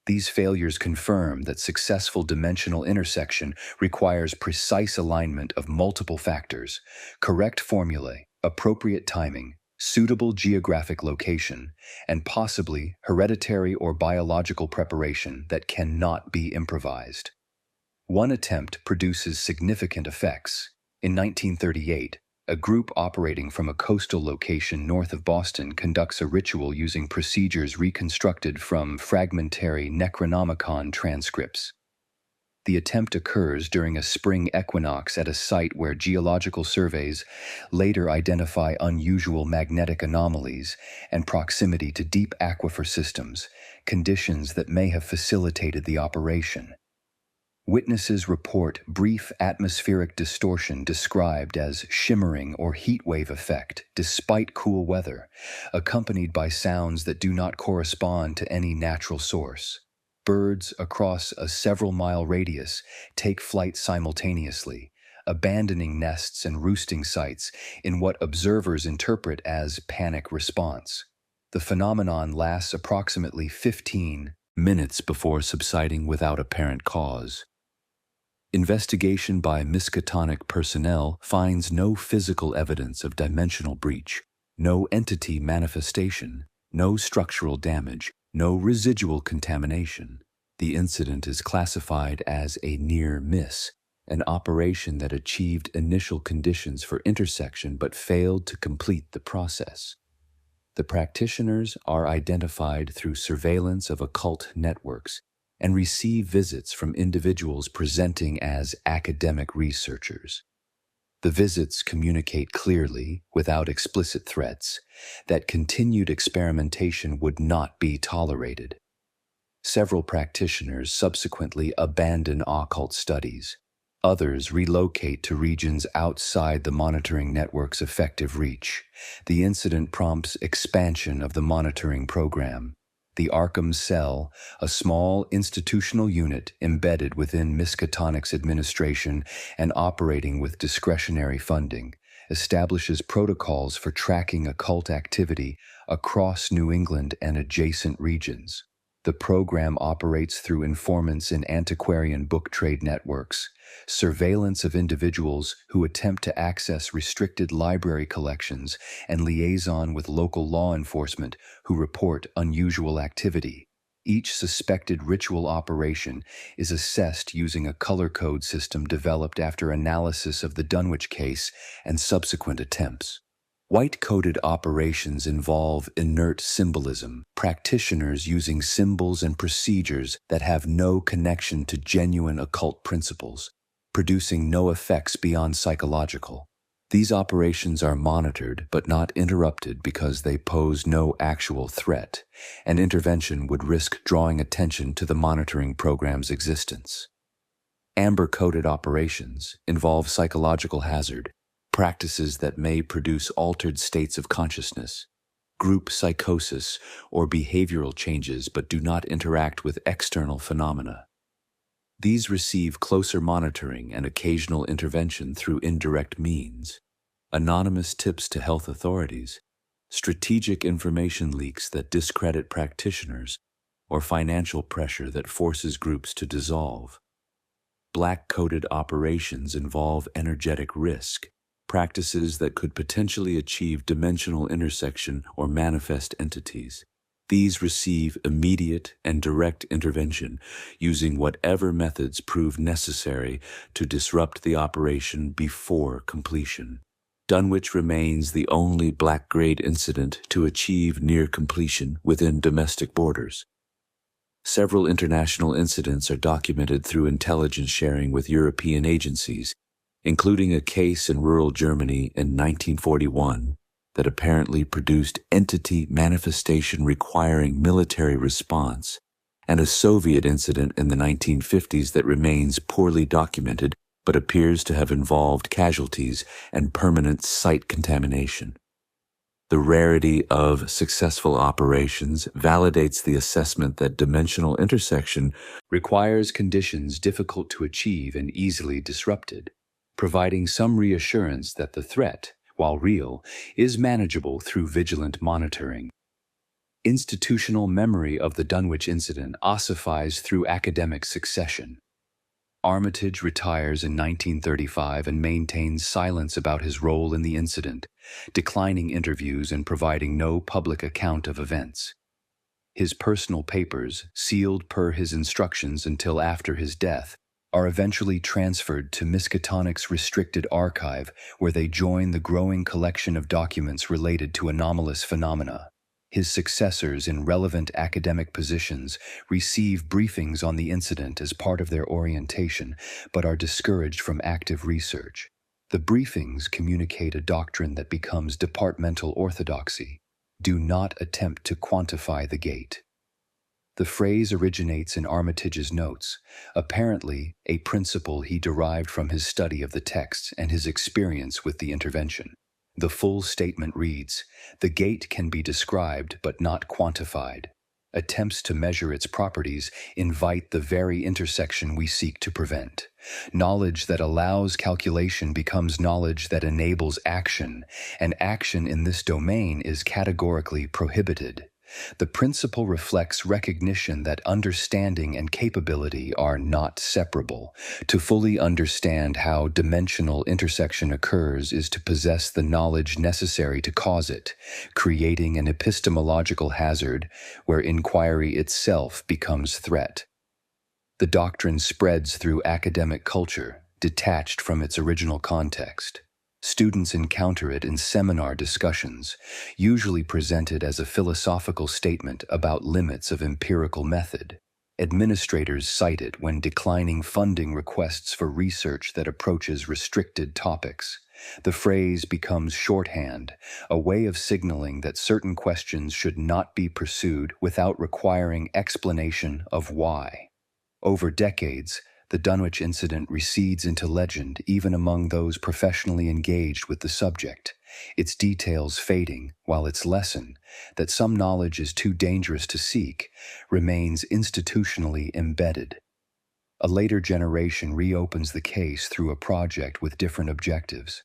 These failures confirm that successful dimensional intersection requires precise alignment of multiple factors, correct formulae, appropriate timing, suitable geographic location, and possibly hereditary or biological preparation that cannot be improvised. One attempt produces significant effects. In 1938, a group operating from a coastal location north of Boston conducts a ritual using procedures reconstructed from fragmentary Necronomicon transcripts. The attempt occurs during a spring equinox at a site where geological surveys later identify unusual magnetic anomalies and proximity to deep aquifer systems, conditions that may have facilitated the operation. Witnesses report brief atmospheric distortion described as shimmering or heat wave effect despite cool weather, accompanied by sounds that do not correspond to any natural source. Birds across a several-mile radius take flight simultaneously, abandoning nests and roosting sites in what observers interpret as panic response. The phenomenon lasts approximately 15 minutes before subsiding without apparent cause. Investigation by Miskatonic personnel finds no physical evidence of dimensional breach, no entity manifestation, no structural damage, no residual contamination. The incident is classified as a near miss, an operation that achieved initial conditions for intersection but failed to complete the process. The practitioners are identified through surveillance of occult networks and receive visits from individuals presenting as academic researchers. The visits communicate clearly, without explicit threats, that continued experimentation would not be tolerated. Several practitioners subsequently abandon occult studies. Others relocate to regions outside the monitoring network's effective reach. The incident prompts expansion of the monitoring program. The Arkham Cell, a small institutional unit embedded within Miskatonic's administration and operating with discretionary funding, establishes protocols for tracking occult activity across New England and adjacent regions. The program operates through informants in antiquarian book trade networks, surveillance of individuals who attempt to access restricted library collections, and liaison with local law enforcement who report unusual activity. Each suspected ritual operation is assessed using a color code system developed after analysis of the Dunwich case and subsequent attempts. White-coded operations involve inert symbolism, practitioners using symbols and procedures that have no connection to genuine occult principles, producing no effects beyond psychological. These operations are monitored but not interrupted because they pose no actual threat, and intervention would risk drawing attention to the monitoring program's existence. Amber-coded operations involve psychological hazard, practices that may produce altered states of consciousness, group psychosis, or behavioral changes but do not interact with external phenomena. These receive closer monitoring and occasional intervention through indirect means, anonymous tips to health authorities, strategic information leaks that discredit practitioners, or financial pressure that forces groups to dissolve. Black-coded operations involve energetic risk, practices that could potentially achieve dimensional intersection or manifest entities. These receive immediate and direct intervention using whatever methods prove necessary to disrupt the operation before completion. Dunwich remains the only black-grade incident to achieve near completion within domestic borders. Several international incidents are documented through intelligence sharing with European agencies, including a case in rural Germany in 1941 that apparently produced entity manifestation requiring military response, and a Soviet incident in the 1950s that remains poorly documented but appears to have involved casualties and permanent site contamination. The rarity of successful operations validates the assessment that dimensional intersection requires conditions difficult to achieve and easily disrupted, providing some reassurance that the threat, while real, is manageable through vigilant monitoring. Institutional memory of the Dunwich incident ossifies through academic succession. Armitage retires in 1935 and maintains silence about his role in the incident, declining interviews and providing no public account of events. His personal papers, sealed per his instructions until after his death, are eventually transferred to Miskatonic's restricted archive, where they join the growing collection of documents related to anomalous phenomena. His successors in relevant academic positions receive briefings on the incident as part of their orientation, but are discouraged from active research. The briefings communicate a doctrine that becomes departmental orthodoxy. Do not attempt to quantify the gate. The phrase originates in Armitage's notes, apparently a principle he derived from his study of the text and his experience with the intervention. The full statement reads, "The gate can be described but not quantified. Attempts to measure its properties invite the very intersection we seek to prevent. Knowledge that allows calculation becomes knowledge that enables action, and action in this domain is categorically prohibited. The principle reflects recognition that understanding and capability are not separable. To fully understand how dimensional intersection occurs is to possess the knowledge necessary to cause it, creating an epistemological hazard where inquiry itself becomes threat." The doctrine spreads through academic culture, detached from its original context. Students encounter it in seminar discussions, usually presented as a philosophical statement about limits of empirical method. Administrators cite it when declining funding requests for research that approaches restricted topics. The phrase becomes shorthand, a way of signaling that certain questions should not be pursued without requiring explanation of why. Over decades, the Dunwich incident recedes into legend even among those professionally engaged with the subject, its details fading, while its lesson, that some knowledge is too dangerous to seek, remains institutionally embedded. A later generation reopens the case through a project with different objectives.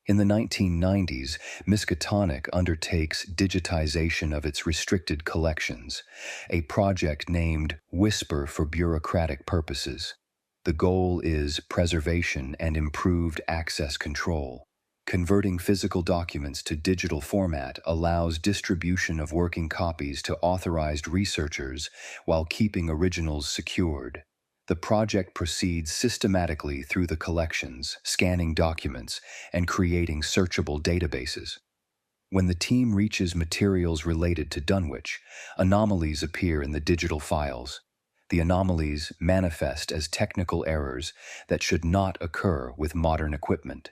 In the 1990s, Miskatonic undertakes digitization of its restricted collections, a project named Whisper for bureaucratic purposes. The goal is preservation and improved access control. Converting physical documents to digital format allows distribution of working copies to authorized researchers while keeping originals secured. The project proceeds systematically through the collections, scanning documents, and creating searchable databases. When the team reaches materials related to Dunwich, anomalies appear in the digital files. The anomalies manifest as technical errors that should not occur with modern equipment.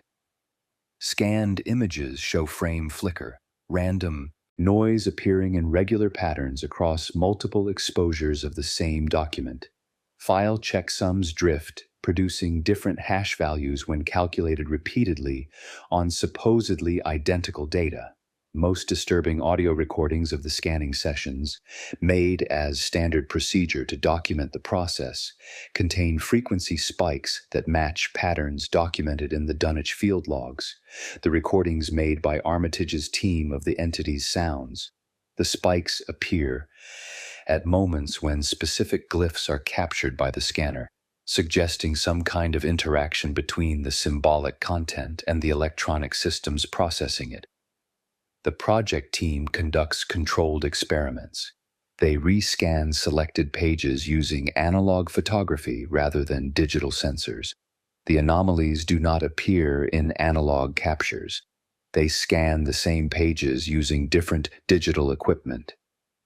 Scanned images show frame flicker, random noise appearing in regular patterns across multiple exposures of the same document. File checksums drift, producing different hash values when calculated repeatedly on supposedly identical data. Most disturbing audio recordings of the scanning sessions, made as standard procedure to document the process, contain frequency spikes that match patterns documented in the Dunwich field logs, the recordings made by Armitage's team of the entity's sounds. The spikes appear at moments when specific glyphs are captured by the scanner, suggesting some kind of interaction between the symbolic content and the electronic systems processing it. The project team conducts controlled experiments. They rescan selected pages using analog photography rather than digital sensors. The anomalies do not appear in analog captures. They scan the same pages using different digital equipment.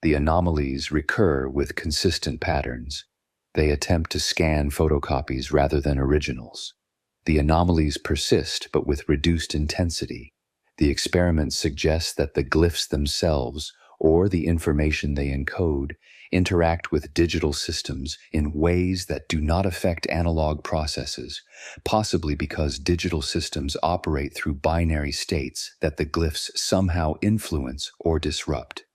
The anomalies recur with consistent patterns. They attempt to scan photocopies rather than originals. The anomalies persist, but with reduced intensity. The experiment suggests that the glyphs themselves, or the information they encode, interact with digital systems in ways that do not affect analog processes, possibly because digital systems operate through binary states that the glyphs somehow influence or disrupt.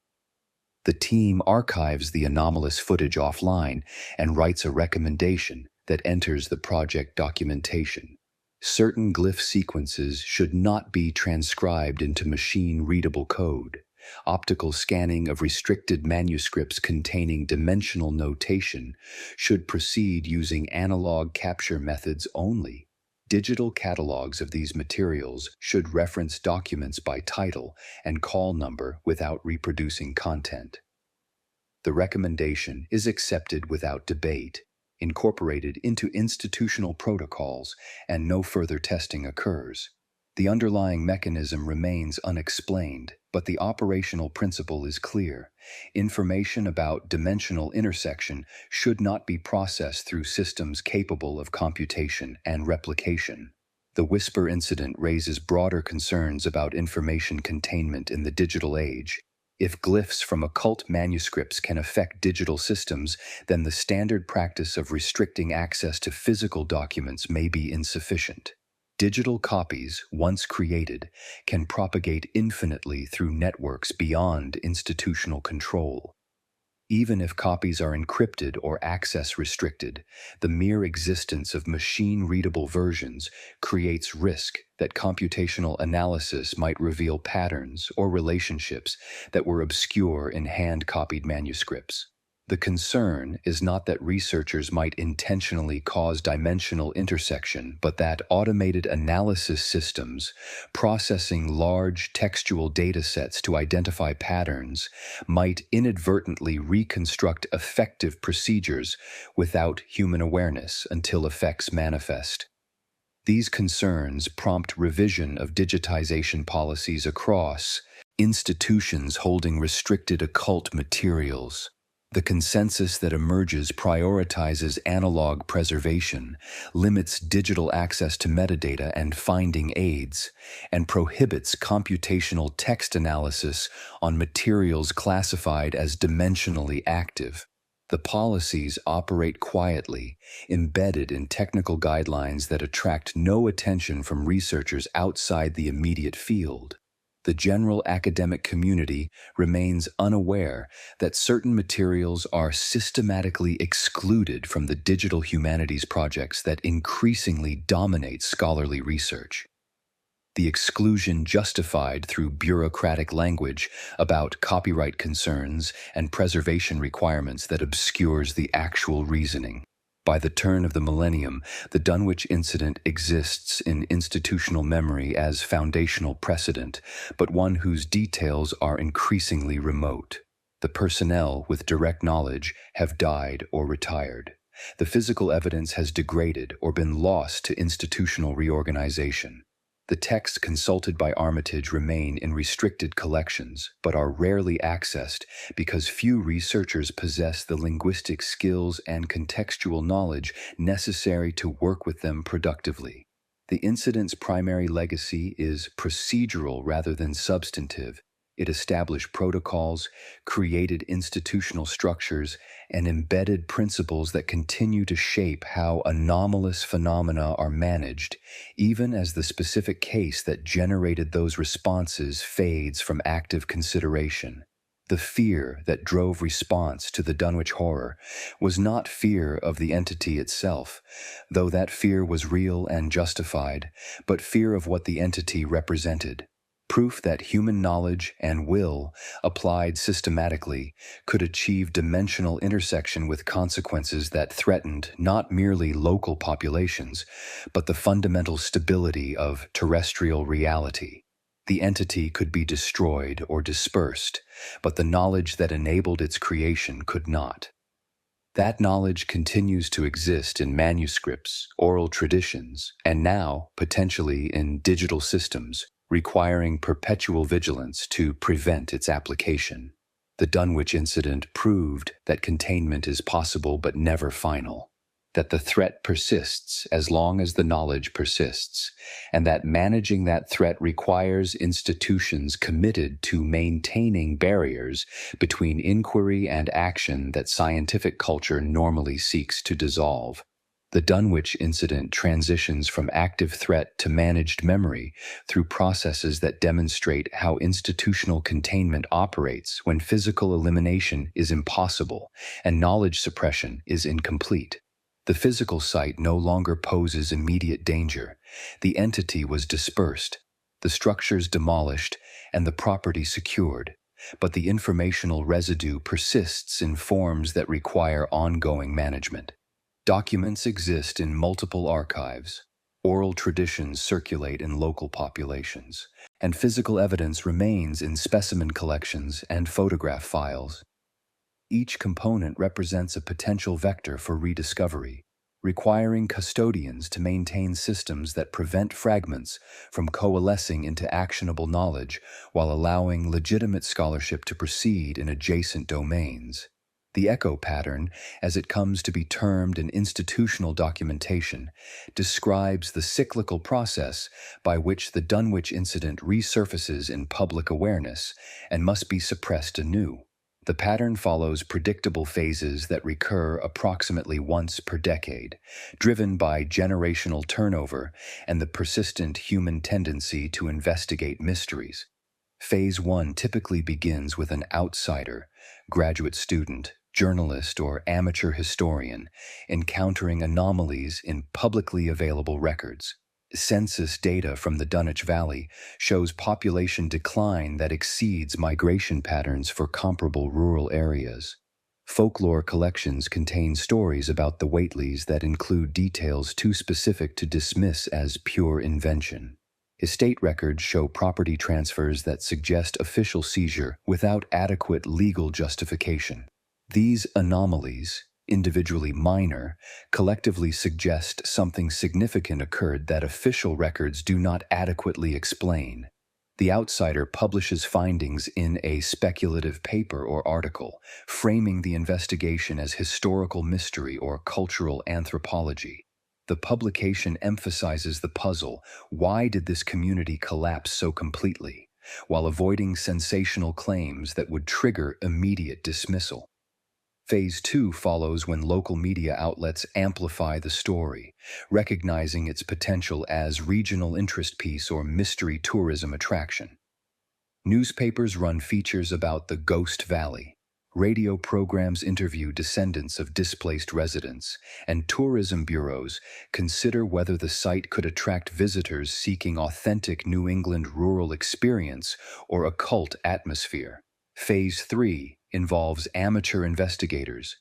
The team archives the anomalous footage offline and writes a recommendation that enters the project documentation. Certain glyph sequences should not be transcribed into machine-readable code. Optical scanning of restricted manuscripts containing dimensional notation should proceed using analog capture methods only. Digital catalogs of these materials should reference documents by title and call number without reproducing content. The recommendation is accepted without debate, incorporated into institutional protocols, and no further testing occurs. The underlying mechanism remains unexplained, but the operational principle is clear. Information about dimensional intersection should not be processed through systems capable of computation and replication. The Whisper incident raises broader concerns about information containment in the digital age. If glyphs from occult manuscripts can affect digital systems, then the standard practice of restricting access to physical documents may be insufficient. Digital copies, once created, can propagate infinitely through networks beyond institutional control. Even if copies are encrypted or access restricted, the mere existence of machine-readable versions creates risk that computational analysis might reveal patterns or relationships that were obscure in hand-copied manuscripts. The concern is not that researchers might intentionally cause dimensional intersection, but that automated analysis systems, processing large textual datasets to identify patterns, might inadvertently reconstruct effective procedures without human awareness until effects manifest. These concerns prompt revision of digitization policies across institutions holding restricted occult materials. The consensus that emerges prioritizes analog preservation, limits digital access to metadata and finding aids, and prohibits computational text analysis on materials classified as dimensionally active. The policies operate quietly, embedded in technical guidelines that attract no attention from researchers outside the immediate field. The general academic community remains unaware that certain materials are systematically excluded from the digital humanities projects that increasingly dominate scholarly research. The exclusion justified through bureaucratic language about copyright concerns and preservation requirements that obscures the actual reasoning. By the turn of the millennium, the Dunwich incident exists in institutional memory as foundational precedent, but one whose details are increasingly remote. The personnel with direct knowledge have died or retired. The physical evidence has degraded or been lost to institutional reorganization. The texts consulted by Armitage remain in restricted collections, but are rarely accessed because few researchers possess the linguistic skills and contextual knowledge necessary to work with them productively. The incident's primary legacy is procedural rather than substantive. It established protocols, created institutional structures, and embedded principles that continue to shape how anomalous phenomena are managed, even as the specific case that generated those responses fades from active consideration. The fear that drove response to the Dunwich Horror was not fear of the entity itself, though that fear was real and justified, but fear of what the entity represented. Proof that human knowledge and will, applied systematically, could achieve dimensional intersection with consequences that threatened not merely local populations, but the fundamental stability of terrestrial reality. The entity could be destroyed or dispersed, but the knowledge that enabled its creation could not. That knowledge continues to exist in manuscripts, oral traditions, and now, potentially, in digital systems, requiring perpetual vigilance to prevent its application. The Dunwich incident proved that containment is possible but never final, that the threat persists as long as the knowledge persists, and that managing that threat requires institutions committed to maintaining barriers between inquiry and action that scientific culture normally seeks to dissolve. The Dunwich incident transitions from active threat to managed memory through processes that demonstrate how institutional containment operates when physical elimination is impossible and knowledge suppression is incomplete. The physical site no longer poses immediate danger. The entity was dispersed, the structures demolished, and the property secured, but the informational residue persists in forms that require ongoing management. Documents exist in multiple archives, oral traditions circulate in local populations, and physical evidence remains in specimen collections and photograph files. Each component represents a potential vector for rediscovery, requiring custodians to maintain systems that prevent fragments from coalescing into actionable knowledge while allowing legitimate scholarship to proceed in adjacent domains. The echo pattern, as it comes to be termed in institutional documentation, describes the cyclical process by which the Dunwich incident resurfaces in public awareness and must be suppressed anew. The pattern follows predictable phases that recur approximately once per decade, driven by generational turnover and the persistent human tendency to investigate mysteries. Phase 1 typically begins with an outsider, graduate student, journalist, or amateur historian encountering anomalies in publicly available records. Census data from the Dunwich Valley shows population decline that exceeds migration patterns for comparable rural areas. Folklore collections contain stories about the Whateleys that include details too specific to dismiss as pure invention. Estate records show property transfers that suggest official seizure without adequate legal justification. These anomalies, individually minor, collectively suggest something significant occurred that official records do not adequately explain. The outsider publishes findings in a speculative paper or article, framing the investigation as historical mystery or cultural anthropology. The publication emphasizes the puzzle, why did this community collapse so completely, while avoiding sensational claims that would trigger immediate dismissal. Phase 2 follows when local media outlets amplify the story, recognizing its potential as regional interest piece or mystery tourism attraction. Newspapers run features about the Ghost Valley. Radio programs interview descendants of displaced residents, and tourism bureaus consider whether the site could attract visitors seeking authentic New England rural experience or occult atmosphere. Phase 3 involves amateur investigators,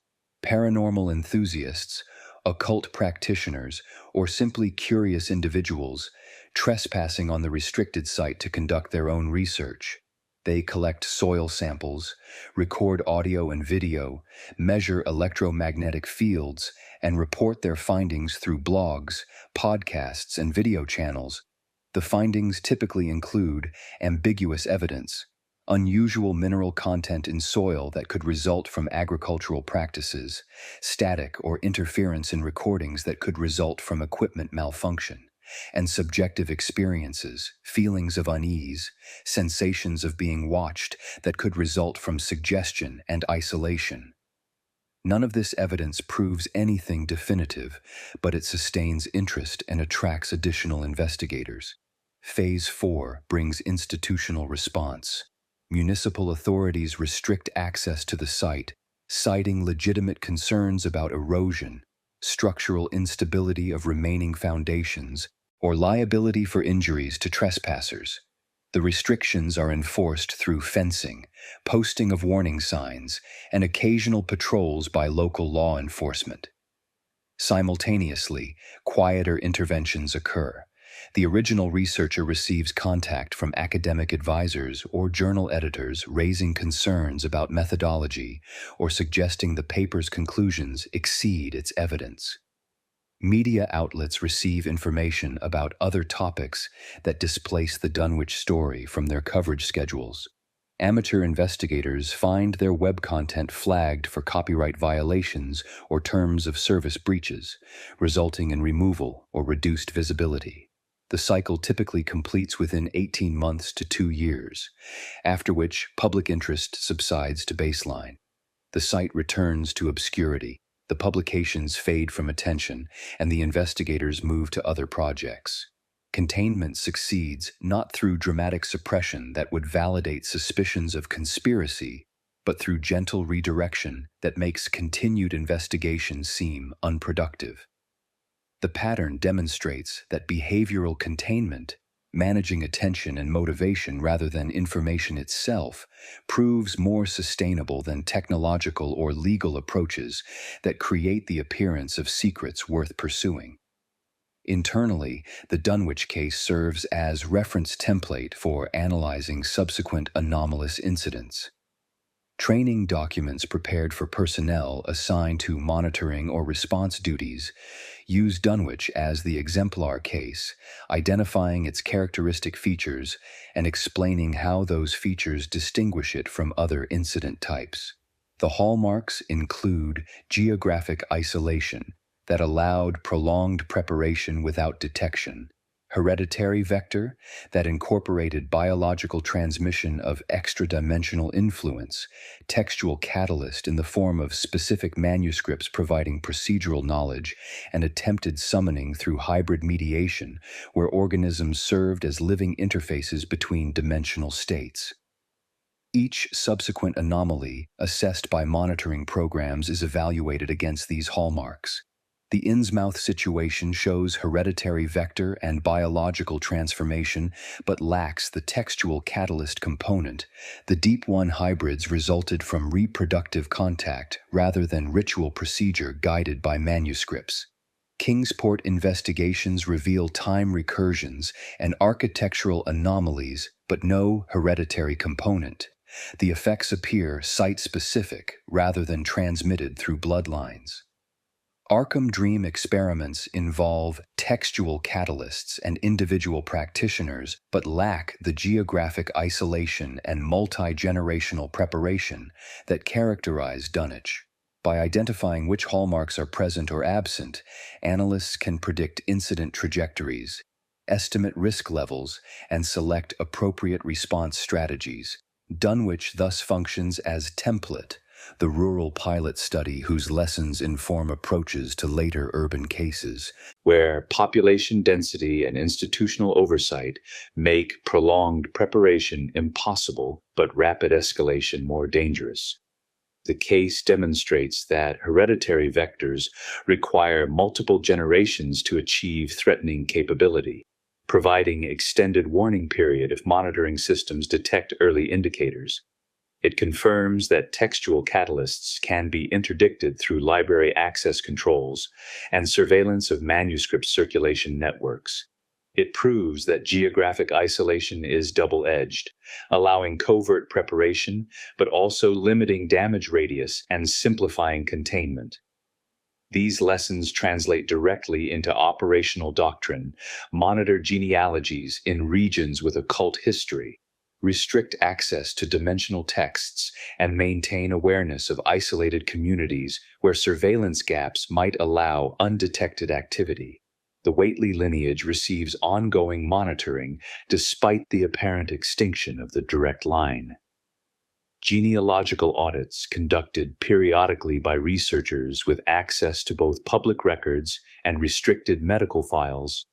paranormal enthusiasts, occult practitioners, or simply curious individuals trespassing on the restricted site to conduct their own research. They collect soil samples, record audio and video, measure electromagnetic fields, and report their findings through blogs, podcasts, and video channels. The findings typically include ambiguous evidence, unusual mineral content in soil that could result from agricultural practices, static or interference in recordings that could result from equipment malfunction, and subjective experiences, feelings of unease, sensations of being watched that could result from suggestion and isolation. None of this evidence proves anything definitive, but it sustains interest and attracts additional investigators. Phase 4 brings institutional response. Municipal authorities restrict access to the site, citing legitimate concerns about erosion, structural instability of remaining foundations, or liability for injuries to trespassers. The restrictions are enforced through fencing, posting of warning signs, and occasional patrols by local law enforcement. Simultaneously, quieter interventions occur. The original researcher receives contact from academic advisors or journal editors raising concerns about methodology or suggesting the paper's conclusions exceed its evidence. Media outlets receive information about other topics that displace the Dunwich story from their coverage schedules. Amateur investigators find their web content flagged for copyright violations or terms of service breaches, resulting in removal or reduced visibility. The cycle typically completes within 18 months to 2 years, after which public interest subsides to baseline. The site returns to obscurity, the publications fade from attention, and the investigators move to other projects. Containment succeeds not through dramatic suppression that would validate suspicions of conspiracy, but through gentle redirection that makes continued investigation seem unproductive. The pattern demonstrates that behavioral containment, managing attention and motivation rather than information itself, proves more sustainable than technological or legal approaches that create the appearance of secrets worth pursuing. Internally, the Dunwich case serves as reference template for analyzing subsequent anomalous incidents. Training documents prepared for personnel assigned to monitoring or response duties use Dunwich as the exemplar case, identifying its characteristic features and explaining how those features distinguish it from other incident types. The hallmarks include geographic isolation that allowed prolonged preparation without detection, hereditary vector that incorporated biological transmission of extra-dimensional influence, textual catalyst in the form of specific manuscripts providing procedural knowledge, and attempted summoning through hybrid mediation, where organisms served as living interfaces between dimensional states. Each subsequent anomaly assessed by monitoring programs is evaluated against these hallmarks. The Innsmouth situation shows hereditary vector and biological transformation, but lacks the textual catalyst component. The Deep One hybrids resulted from reproductive contact rather than ritual procedure guided by manuscripts. Kingsport investigations reveal time recursions and architectural anomalies, but no hereditary component. The effects appear site-specific rather than transmitted through bloodlines. Arkham Dream experiments involve textual catalysts and individual practitioners, but lack the geographic isolation and multi-generational preparation that characterize Dunwich. By identifying which hallmarks are present or absent, analysts can predict incident trajectories, estimate risk levels, and select appropriate response strategies. Dunwich thus functions as template, the rural pilot study whose lessons inform approaches to later urban cases, where population density and institutional oversight make prolonged preparation impossible but rapid escalation more dangerous. The case demonstrates that hereditary vectors require multiple generations to achieve threatening capability, providing extended warning period if monitoring systems detect early indicators. It confirms that textual catalysts can be interdicted through library access controls and surveillance of manuscript circulation networks. It proves that geographic isolation is double-edged, allowing covert preparation, but also limiting damage radius and simplifying containment. These lessons translate directly into operational doctrine, monitor genealogies in regions with occult history, restrict access to dimensional texts, and maintain awareness of isolated communities where surveillance gaps might allow undetected activity. The Whateley lineage receives ongoing monitoring despite the apparent extinction of the direct line. Genealogical audits conducted periodically by researchers with access to both public records and restricted medical files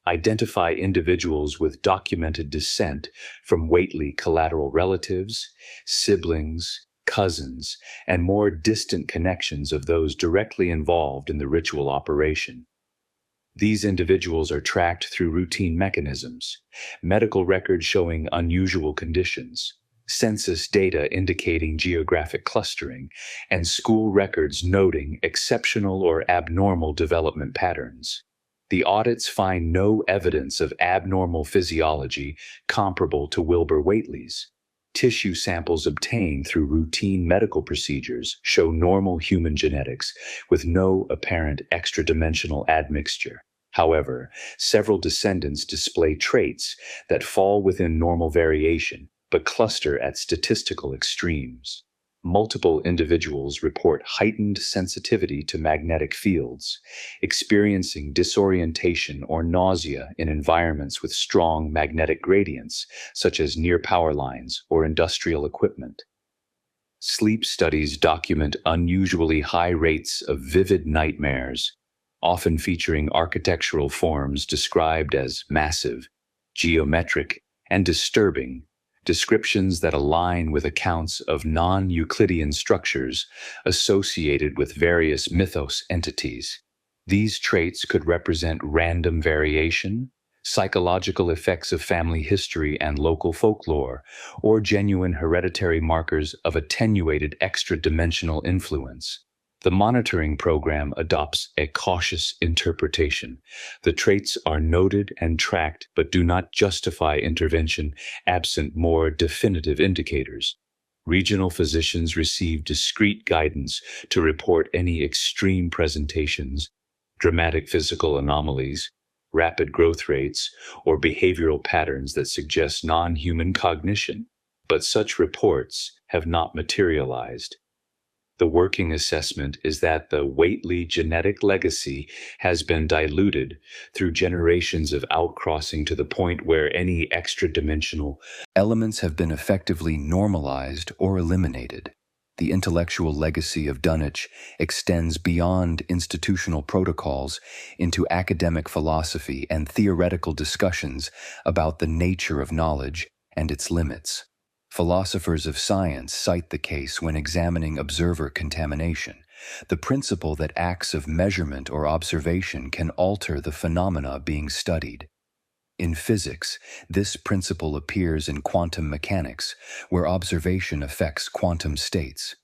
identify individuals with documented descent from Whateley collateral relatives, siblings, cousins, and more distant connections of those directly involved in the ritual operation. These individuals are tracked through routine mechanisms, medical records showing unusual conditions, census data indicating geographic clustering, and school records noting exceptional or abnormal development patterns. The audits find no evidence of abnormal physiology comparable to Wilbur Whateley's. Tissue samples obtained through routine medical procedures show normal human genetics with no apparent extra-dimensional admixture. However, several descendants display traits that fall within normal variation, but cluster at statistical extremes. Multiple individuals report heightened sensitivity to magnetic fields, experiencing disorientation or nausea in environments with strong magnetic gradients, such as near power lines or industrial equipment. Sleep studies document unusually high rates of vivid nightmares, often featuring architectural forms described as massive, geometric, and disturbing, descriptions that align with accounts of non-Euclidean structures associated with various mythos entities. These traits could represent random variation, psychological effects of family history and local folklore, or genuine hereditary markers of attenuated extra-dimensional influence. The monitoring program adopts a cautious interpretation. The traits are noted and tracked, but do not justify intervention absent more definitive indicators. Regional physicians receive discreet guidance to report any extreme presentations, dramatic physical anomalies, rapid growth rates, or behavioral patterns that suggest non-human cognition, but such reports have not materialized. The working assessment is that the Whateley genetic legacy has been diluted through generations of outcrossing to the point where any extra-dimensional elements have been effectively normalized or eliminated. The intellectual legacy of Dunwich extends beyond institutional protocols into academic philosophy and theoretical discussions about the nature of knowledge and its limits. Philosophers of science cite the case when examining observer contamination, the principle that acts of measurement or observation can alter the phenomena being studied. In physics, this principle appears in quantum mechanics, where observation affects quantum states.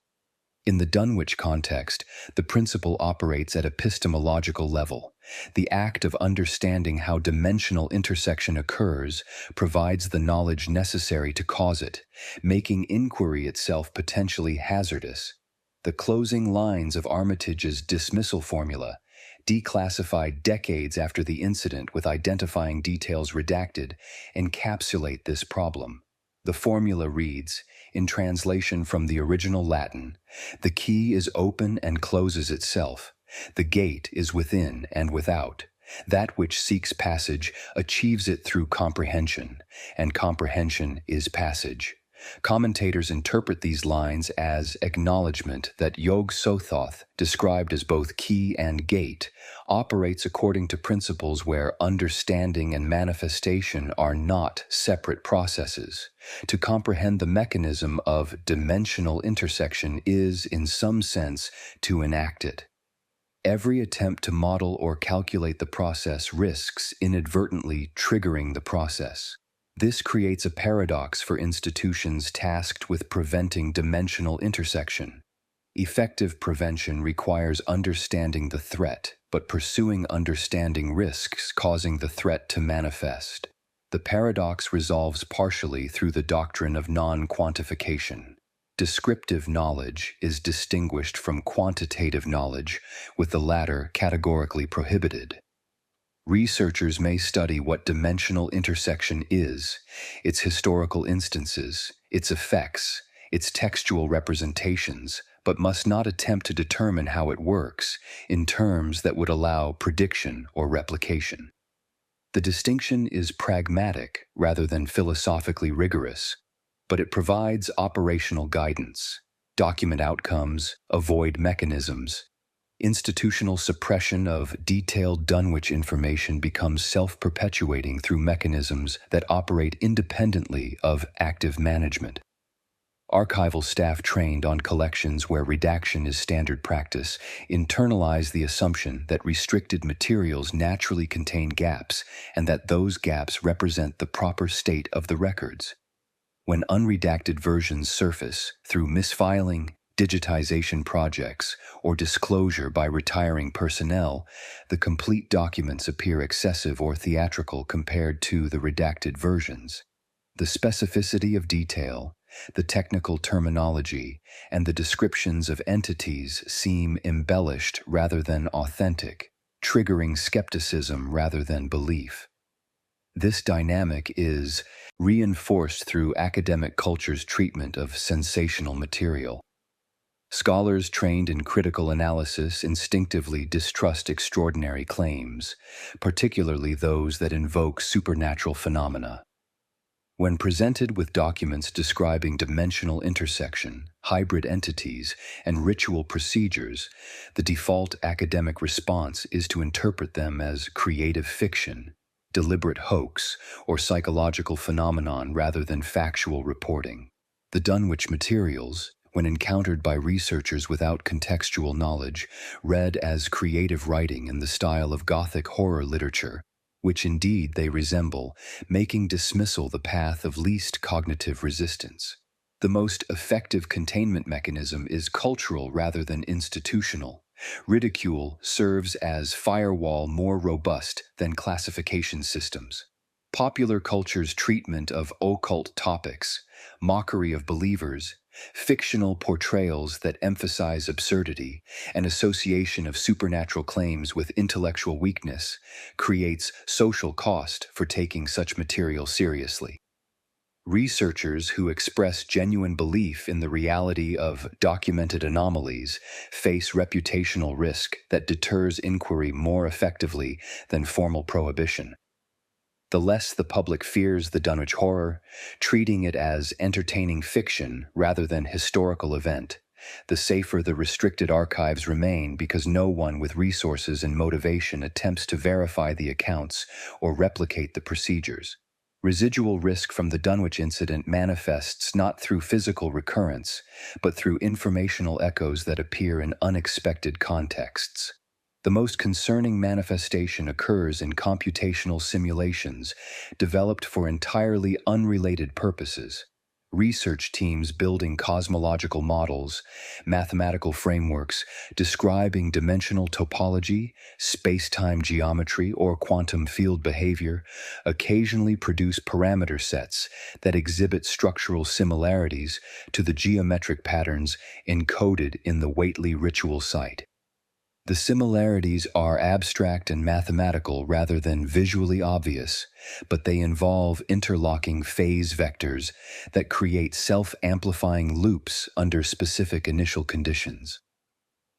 In the Dunwich context, the principle operates at epistemological level. The act of understanding how dimensional intersection occurs provides the knowledge necessary to cause it, making inquiry itself potentially hazardous. The closing lines of Armitage's dismissal formula, declassified decades after the incident with identifying details redacted, encapsulate this problem. The formula reads, in translation from the original Latin, "The key is open and closes itself. The gate is within and without. That which seeks passage achieves it through comprehension, and comprehension is passage." Commentators interpret these lines as acknowledgement that Yog-Sothoth, described as both key and gate, operates according to principles where understanding and manifestation are not separate processes. To comprehend the mechanism of dimensional intersection is, in some sense, to enact it. Every attempt to model or calculate the process risks inadvertently triggering the process. This creates a paradox for institutions tasked with preventing dimensional intersection. Effective prevention requires understanding the threat, but pursuing understanding risks causing the threat to manifest. The paradox resolves partially through the doctrine of non-quantification. Descriptive knowledge is distinguished from quantitative knowledge, with the latter categorically prohibited. Researchers may study what dimensional intersection is, its historical instances, its effects, its textual representations, but must not attempt to determine how it works in terms that would allow prediction or replication. The distinction is pragmatic rather than philosophically rigorous, but it provides operational guidance. Document outcomes, avoid mechanisms. Institutional suppression of detailed Dunwich information becomes self-perpetuating through mechanisms that operate independently of active management. Archival staff trained on collections where redaction is standard practice internalize the assumption that restricted materials naturally contain gaps and that those gaps represent the proper state of the records. When unredacted versions surface through misfiling, digitization projects, or disclosure by retiring personnel, the complete documents appear excessive or theatrical compared to the redacted versions. The specificity of detail, the technical terminology, and the descriptions of entities seem embellished rather than authentic, triggering skepticism rather than belief. This dynamic is reinforced through academic culture's treatment of sensational material. Scholars trained in critical analysis instinctively distrust extraordinary claims, particularly those that invoke supernatural phenomena. When presented with documents describing dimensional intersection, hybrid entities, and ritual procedures, the default academic response is to interpret them as creative fiction, deliberate hoax, or psychological phenomenon rather than factual reporting. The Dunwich materials, when encountered by researchers without contextual knowledge, read as creative writing in the style of Gothic horror literature, which indeed they resemble, making dismissal the path of least cognitive resistance. The most effective containment mechanism is cultural rather than institutional. Ridicule serves as firewall more robust than classification systems. Popular culture's treatment of occult topics, mockery of believers, fictional portrayals that emphasize absurdity and association of supernatural claims with intellectual weakness creates social cost for taking such material seriously. Researchers who express genuine belief in the reality of documented anomalies face reputational risk that deters inquiry more effectively than formal prohibition. The less the public fears the Dunwich Horror, treating it as entertaining fiction rather than historical event, the safer the restricted archives remain because no one with resources and motivation attempts to verify the accounts or replicate the procedures. Residual risk from the Dunwich incident manifests not through physical recurrence, but through informational echoes that appear in unexpected contexts. The most concerning manifestation occurs in computational simulations developed for entirely unrelated purposes. Research teams building cosmological models, mathematical frameworks describing dimensional topology, space-time geometry, or quantum field behavior occasionally produce parameter sets that exhibit structural similarities to the geometric patterns encoded in the Whateley ritual site. The similarities are abstract and mathematical rather than visually obvious, but they involve interlocking phase vectors that create self-amplifying loops under specific initial conditions.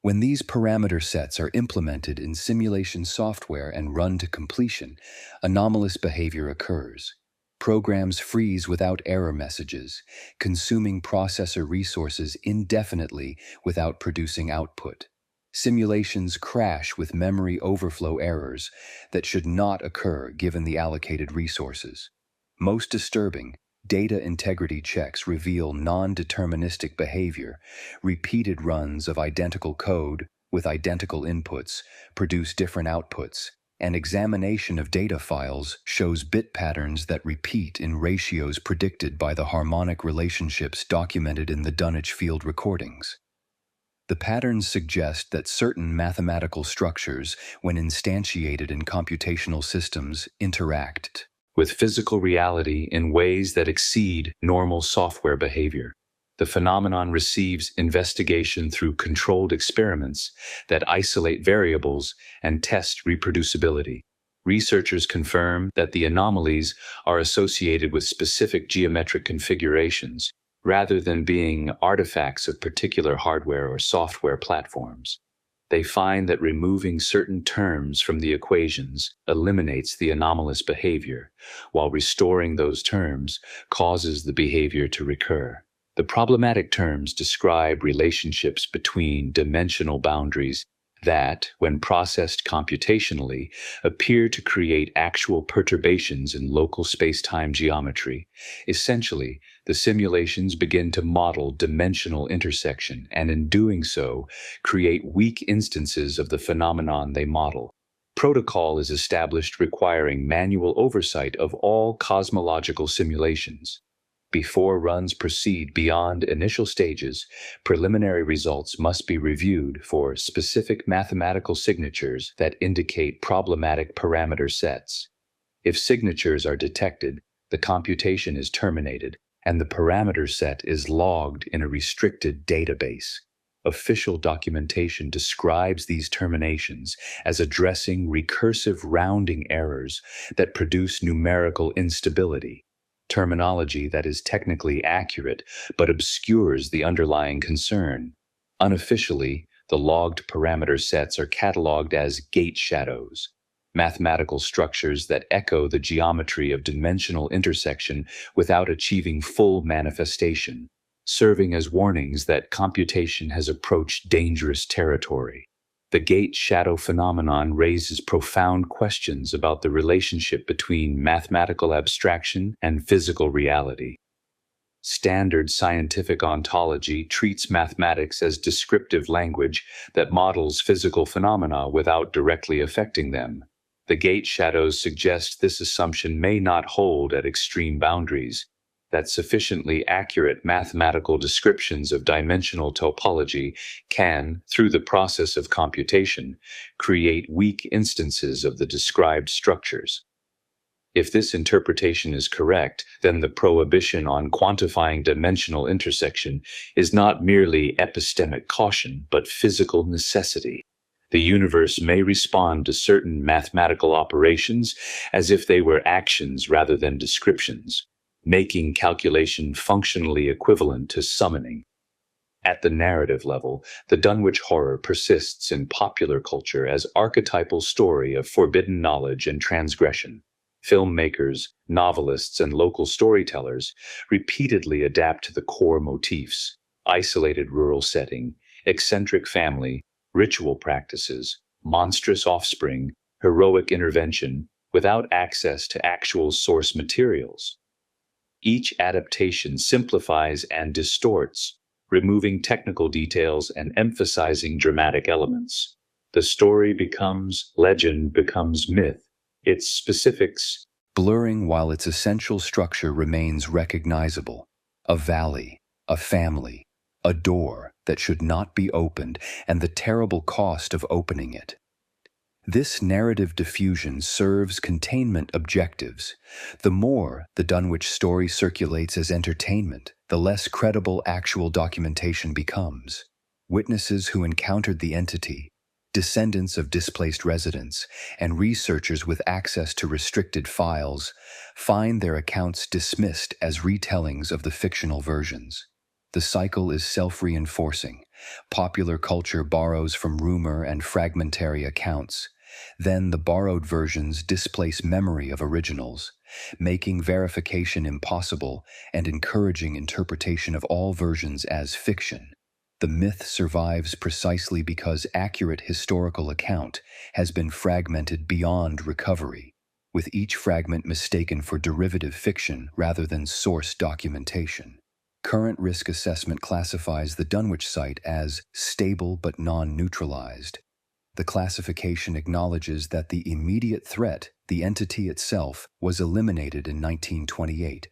When these parameter sets are implemented in simulation software and run to completion, anomalous behavior occurs. Programs freeze without error messages, consuming processor resources indefinitely without producing output. Simulations crash with memory overflow errors that should not occur given the allocated resources. Most disturbing, data integrity checks reveal non-deterministic behavior. Repeated runs of identical code with identical inputs produce different outputs. An examination of data files shows bit patterns that repeat in ratios predicted by the harmonic relationships documented in the Dunwich field recordings. The patterns suggest that certain mathematical structures, when instantiated in computational systems, interact with physical reality in ways that exceed normal software behavior. The phenomenon receives investigation through controlled experiments that isolate variables and test reproducibility. Researchers confirm that the anomalies are associated with specific geometric configurations, rather than being artifacts of particular hardware or software platforms. They find that removing certain terms from the equations eliminates the anomalous behavior, while restoring those terms causes the behavior to recur. The problematic terms describe relationships between dimensional boundaries that, when processed computationally, appear to create actual perturbations in local space-time geometry. Essentially, the simulations begin to model dimensional intersection and, in doing so, create weak instances of the phenomenon they model. Protocol is established requiring manual oversight of all cosmological simulations. Before runs proceed beyond initial stages, preliminary results must be reviewed for specific mathematical signatures that indicate problematic parameter sets. If signatures are detected, the computation is terminated, and the parameter set is logged in a restricted database. Official documentation describes these terminations as addressing recursive rounding errors that produce numerical instability. Terminology that is technically accurate but obscures the underlying concern. Unofficially, the logged parameter sets are cataloged as gate shadows, mathematical structures that echo the geometry of dimensional intersection without achieving full manifestation, serving as warnings that computation has approached dangerous territory. The gate shadow phenomenon raises profound questions about the relationship between mathematical abstraction and physical reality. Standard scientific ontology treats mathematics as descriptive language that models physical phenomena without directly affecting them. The gate shadows suggest this assumption may not hold at extreme boundaries, that sufficiently accurate mathematical descriptions of dimensional topology can, through the process of computation, create weak instances of the described structures. If this interpretation is correct, then the prohibition on quantifying dimensional intersection is not merely epistemic caution, but physical necessity. The universe may respond to certain mathematical operations as if they were actions rather than descriptions, making calculation functionally equivalent to summoning. At the narrative level, the Dunwich Horror persists in popular culture as archetypal story of forbidden knowledge and transgression. Filmmakers, novelists, and local storytellers repeatedly adapt the core motifs: isolated rural setting, eccentric family, ritual practices, monstrous offspring, heroic intervention, without access to actual source materials. Each adaptation simplifies and distorts, removing technical details and emphasizing dramatic elements. The story becomes legend, becomes myth, its specifics blurring while its essential structure remains recognizable. A valley, a family, a door that should not be opened, and the terrible cost of opening it. This narrative diffusion serves containment objectives. The more the Dunwich story circulates as entertainment, the less credible actual documentation becomes. Witnesses who encountered the entity, descendants of displaced residents, and researchers with access to restricted files find their accounts dismissed as retellings of the fictional versions. The cycle is self-reinforcing. Popular culture borrows from rumor and fragmentary accounts. Then the borrowed versions displace memory of originals, making verification impossible and encouraging interpretation of all versions as fiction. The myth survives precisely because accurate historical account has been fragmented beyond recovery, with each fragment mistaken for derivative fiction rather than source documentation. Current risk assessment classifies the Dunwich site as stable but non-neutralized. The classification acknowledges that the immediate threat, the entity itself, was eliminated in 1928,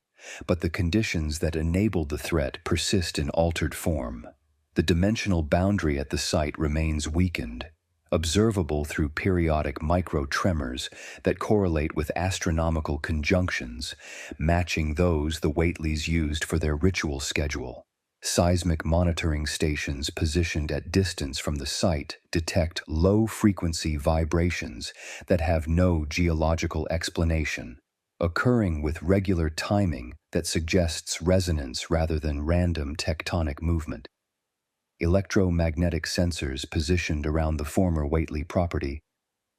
but the conditions that enabled the threat persist in altered form. The dimensional boundary at the site remains weakened, observable through periodic micro-tremors that correlate with astronomical conjunctions, matching those the Whateleys used for their ritual schedule. Seismic monitoring stations positioned at distance from the site detect low-frequency vibrations that have no geological explanation, occurring with regular timing that suggests resonance rather than random tectonic movement. Electromagnetic sensors positioned around the former Whateley property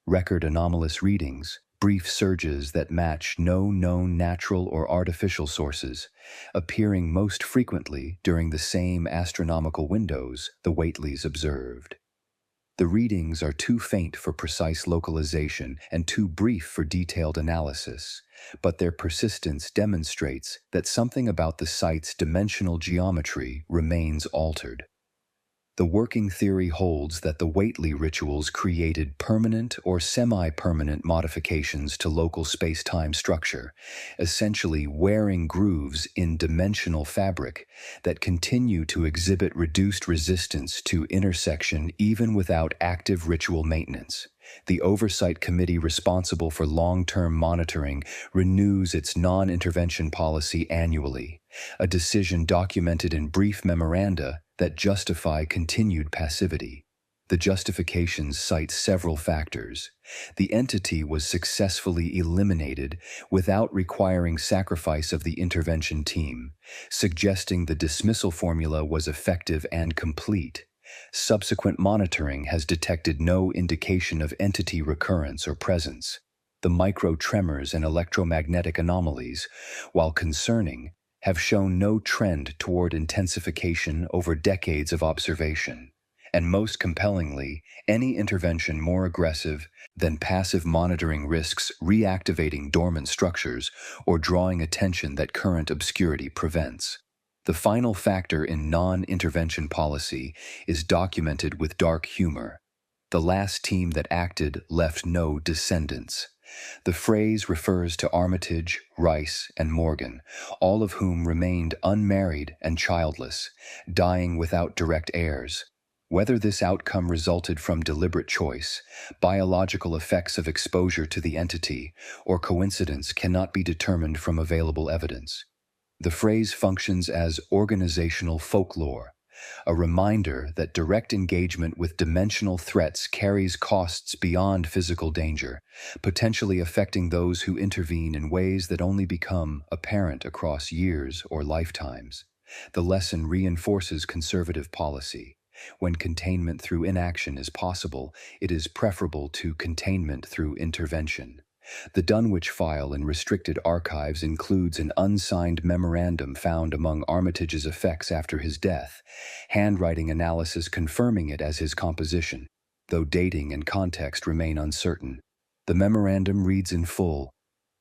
record anomalous readings, brief surges that match no known natural or artificial sources, appearing most frequently during the same astronomical windows the Whateleys observed. The readings are too faint for precise localization and too brief for detailed analysis, but their persistence demonstrates that something about the site's dimensional geometry remains altered. The working theory holds that the Whateley rituals created permanent or semi-permanent modifications to local space-time structure, essentially wearing grooves in dimensional fabric that continue to exhibit reduced resistance to intersection even without active ritual maintenance. The oversight committee responsible for long-term monitoring renews its non-intervention policy annually, a decision documented in brief memoranda that justify continued passivity. The justifications cite several factors. The entity was successfully eliminated without requiring sacrifice of the intervention team, suggesting the dismissal formula was effective and complete. Subsequent monitoring has detected no indication of entity recurrence or presence. The micro-tremors and electromagnetic anomalies, while concerning, have shown no trend toward intensification over decades of observation. And most compellingly, any intervention more aggressive than passive monitoring risks reactivating dormant structures or drawing attention that current obscurity prevents. The final factor in non-intervention policy is documented with dark humor. The last team that acted left no descendants. The phrase refers to Armitage, Rice, and Morgan, all of whom remained unmarried and childless, dying without direct heirs. Whether this outcome resulted from deliberate choice, biological effects of exposure to the entity, or coincidence cannot be determined from available evidence. The phrase functions as organizational folklore, a reminder that direct engagement with dimensional threats carries costs beyond physical danger, potentially affecting those who intervene in ways that only become apparent across years or lifetimes. The lesson reinforces conservative policy. When containment through inaction is possible, it is preferable to containment through intervention. The Dunwich file in restricted archives includes an unsigned memorandum found among Armitage's effects after his death, handwriting analysis confirming it as his composition, though dating and context remain uncertain. The memorandum reads in full,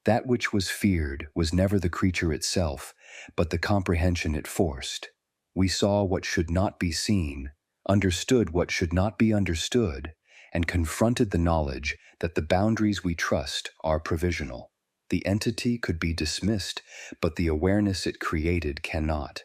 "That which was feared was never the creature itself, but the comprehension it forced. We saw what should not be seen, understood what should not be understood, and confronted the knowledge that the boundaries we trust are provisional. The entity could be dismissed, but the awareness it created cannot.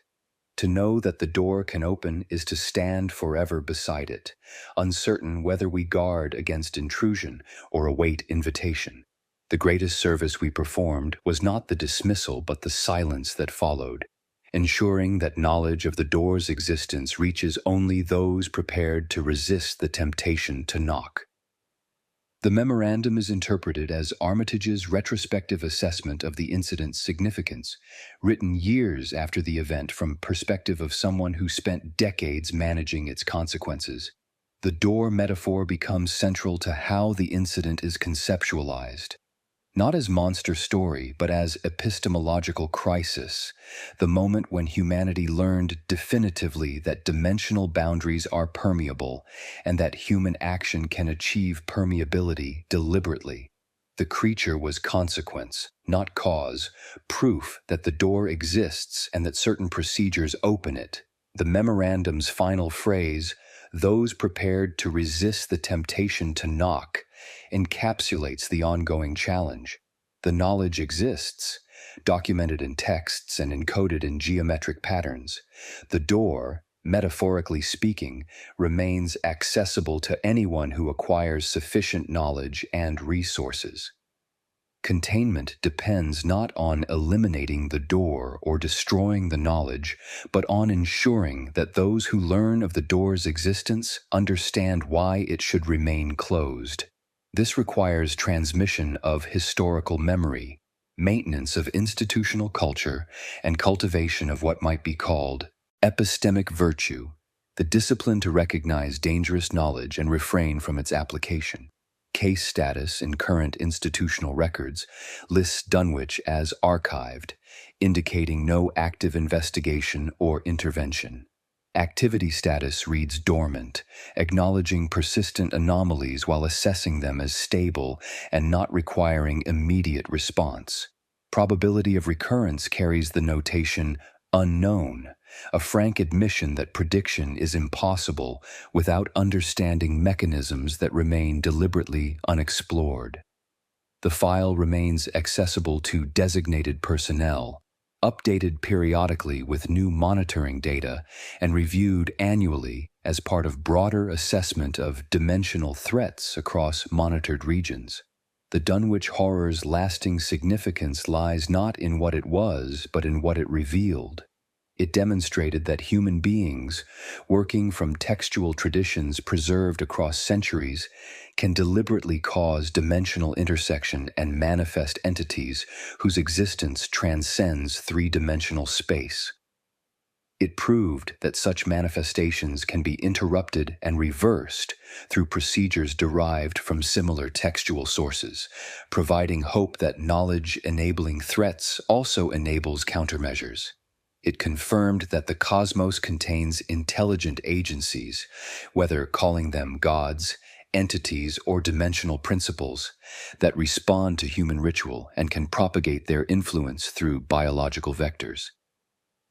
To know that the door can open is to stand forever beside it, uncertain whether we guard against intrusion or await invitation. The greatest service we performed was not the dismissal but the silence that followed, ensuring that knowledge of the door's existence reaches only those prepared to resist the temptation to knock." The memorandum is interpreted as Armitage's retrospective assessment of the incident's significance, written years after the event from perspective of someone who spent decades managing its consequences. The door metaphor becomes central to how the incident is conceptualized. Not as monster story, but as epistemological crisis, the moment when humanity learned definitively that dimensional boundaries are permeable and that human action can achieve permeability deliberately. The creature was consequence, not cause, proof that the door exists and that certain procedures open it. The memorandum's final phrase, "those prepared to resist the temptation to knock," encapsulates the ongoing challenge. The knowledge exists, documented in texts and encoded in geometric patterns. The door, metaphorically speaking, remains accessible to anyone who acquires sufficient knowledge and resources. Containment depends not on eliminating the door or destroying the knowledge, but on ensuring that those who learn of the door's existence understand why it should remain closed. This requires transmission of historical memory, maintenance of institutional culture, and cultivation of what might be called epistemic virtue, the discipline to recognize dangerous knowledge and refrain from its application. Case status in current institutional records lists Dunwich as archived, indicating no active investigation or intervention. Activity status reads dormant, acknowledging persistent anomalies while assessing them as stable and not requiring immediate response. Probability of recurrence carries the notation unknown, a frank admission that prediction is impossible without understanding mechanisms that remain deliberately unexplored. The file remains accessible to designated personnel, updated periodically with new monitoring data, and reviewed annually as part of broader assessment of dimensional threats across monitored regions. The Dunwich Horror's lasting significance lies not in what it was, but in what it revealed. It demonstrated that human beings, working from textual traditions preserved across centuries, can deliberately cause dimensional intersection and manifest entities whose existence transcends three-dimensional space. It proved that such manifestations can be interrupted and reversed through procedures derived from similar textual sources, providing hope that knowledge-enabling threats also enables countermeasures. It confirmed that the cosmos contains intelligent agencies, whether calling them gods, entities, or dimensional principles, that respond to human ritual and can propagate their influence through biological vectors.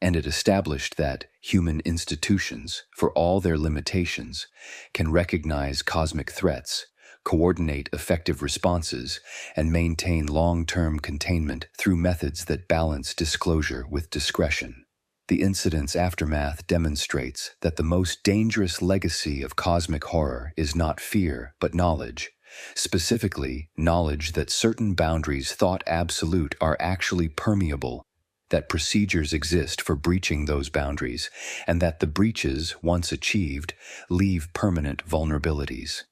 And it established that human institutions, for all their limitations, can recognize cosmic threats, coordinate effective responses, and maintain long-term containment through methods that balance disclosure with discretion. The incident's aftermath demonstrates that the most dangerous legacy of cosmic horror is not fear, but knowledge. Specifically, knowledge that certain boundaries thought absolute are actually permeable, that procedures exist for breaching those boundaries, and that the breaches, once achieved, leave permanent vulnerabilities.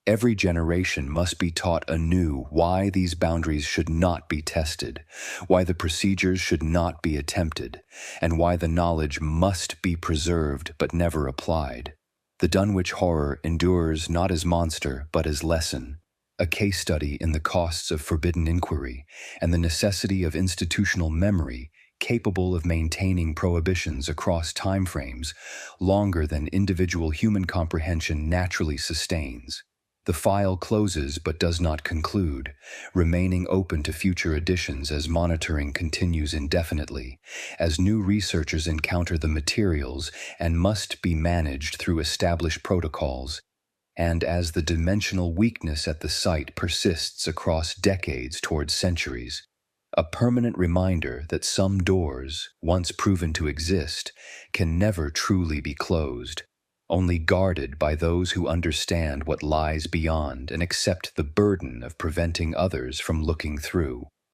Every generation must be taught anew why these boundaries should not be tested, why the procedures should not be attempted, and why the knowledge must be preserved but never applied. The Dunwich Horror endures not as monster but as lesson, a case study in the costs of forbidden inquiry and the necessity of institutional memory capable of maintaining prohibitions across timeframes longer than individual human comprehension naturally sustains. The file closes but does not conclude, remaining open to future editions as monitoring continues indefinitely, as new researchers encounter the materials and must be managed through established protocols, and as the dimensional weakness at the site persists across decades towards centuries. A permanent reminder that some doors, once proven to exist, can never truly be closed, only guarded by those who understand what lies beyond and accept the burden of preventing others from looking through.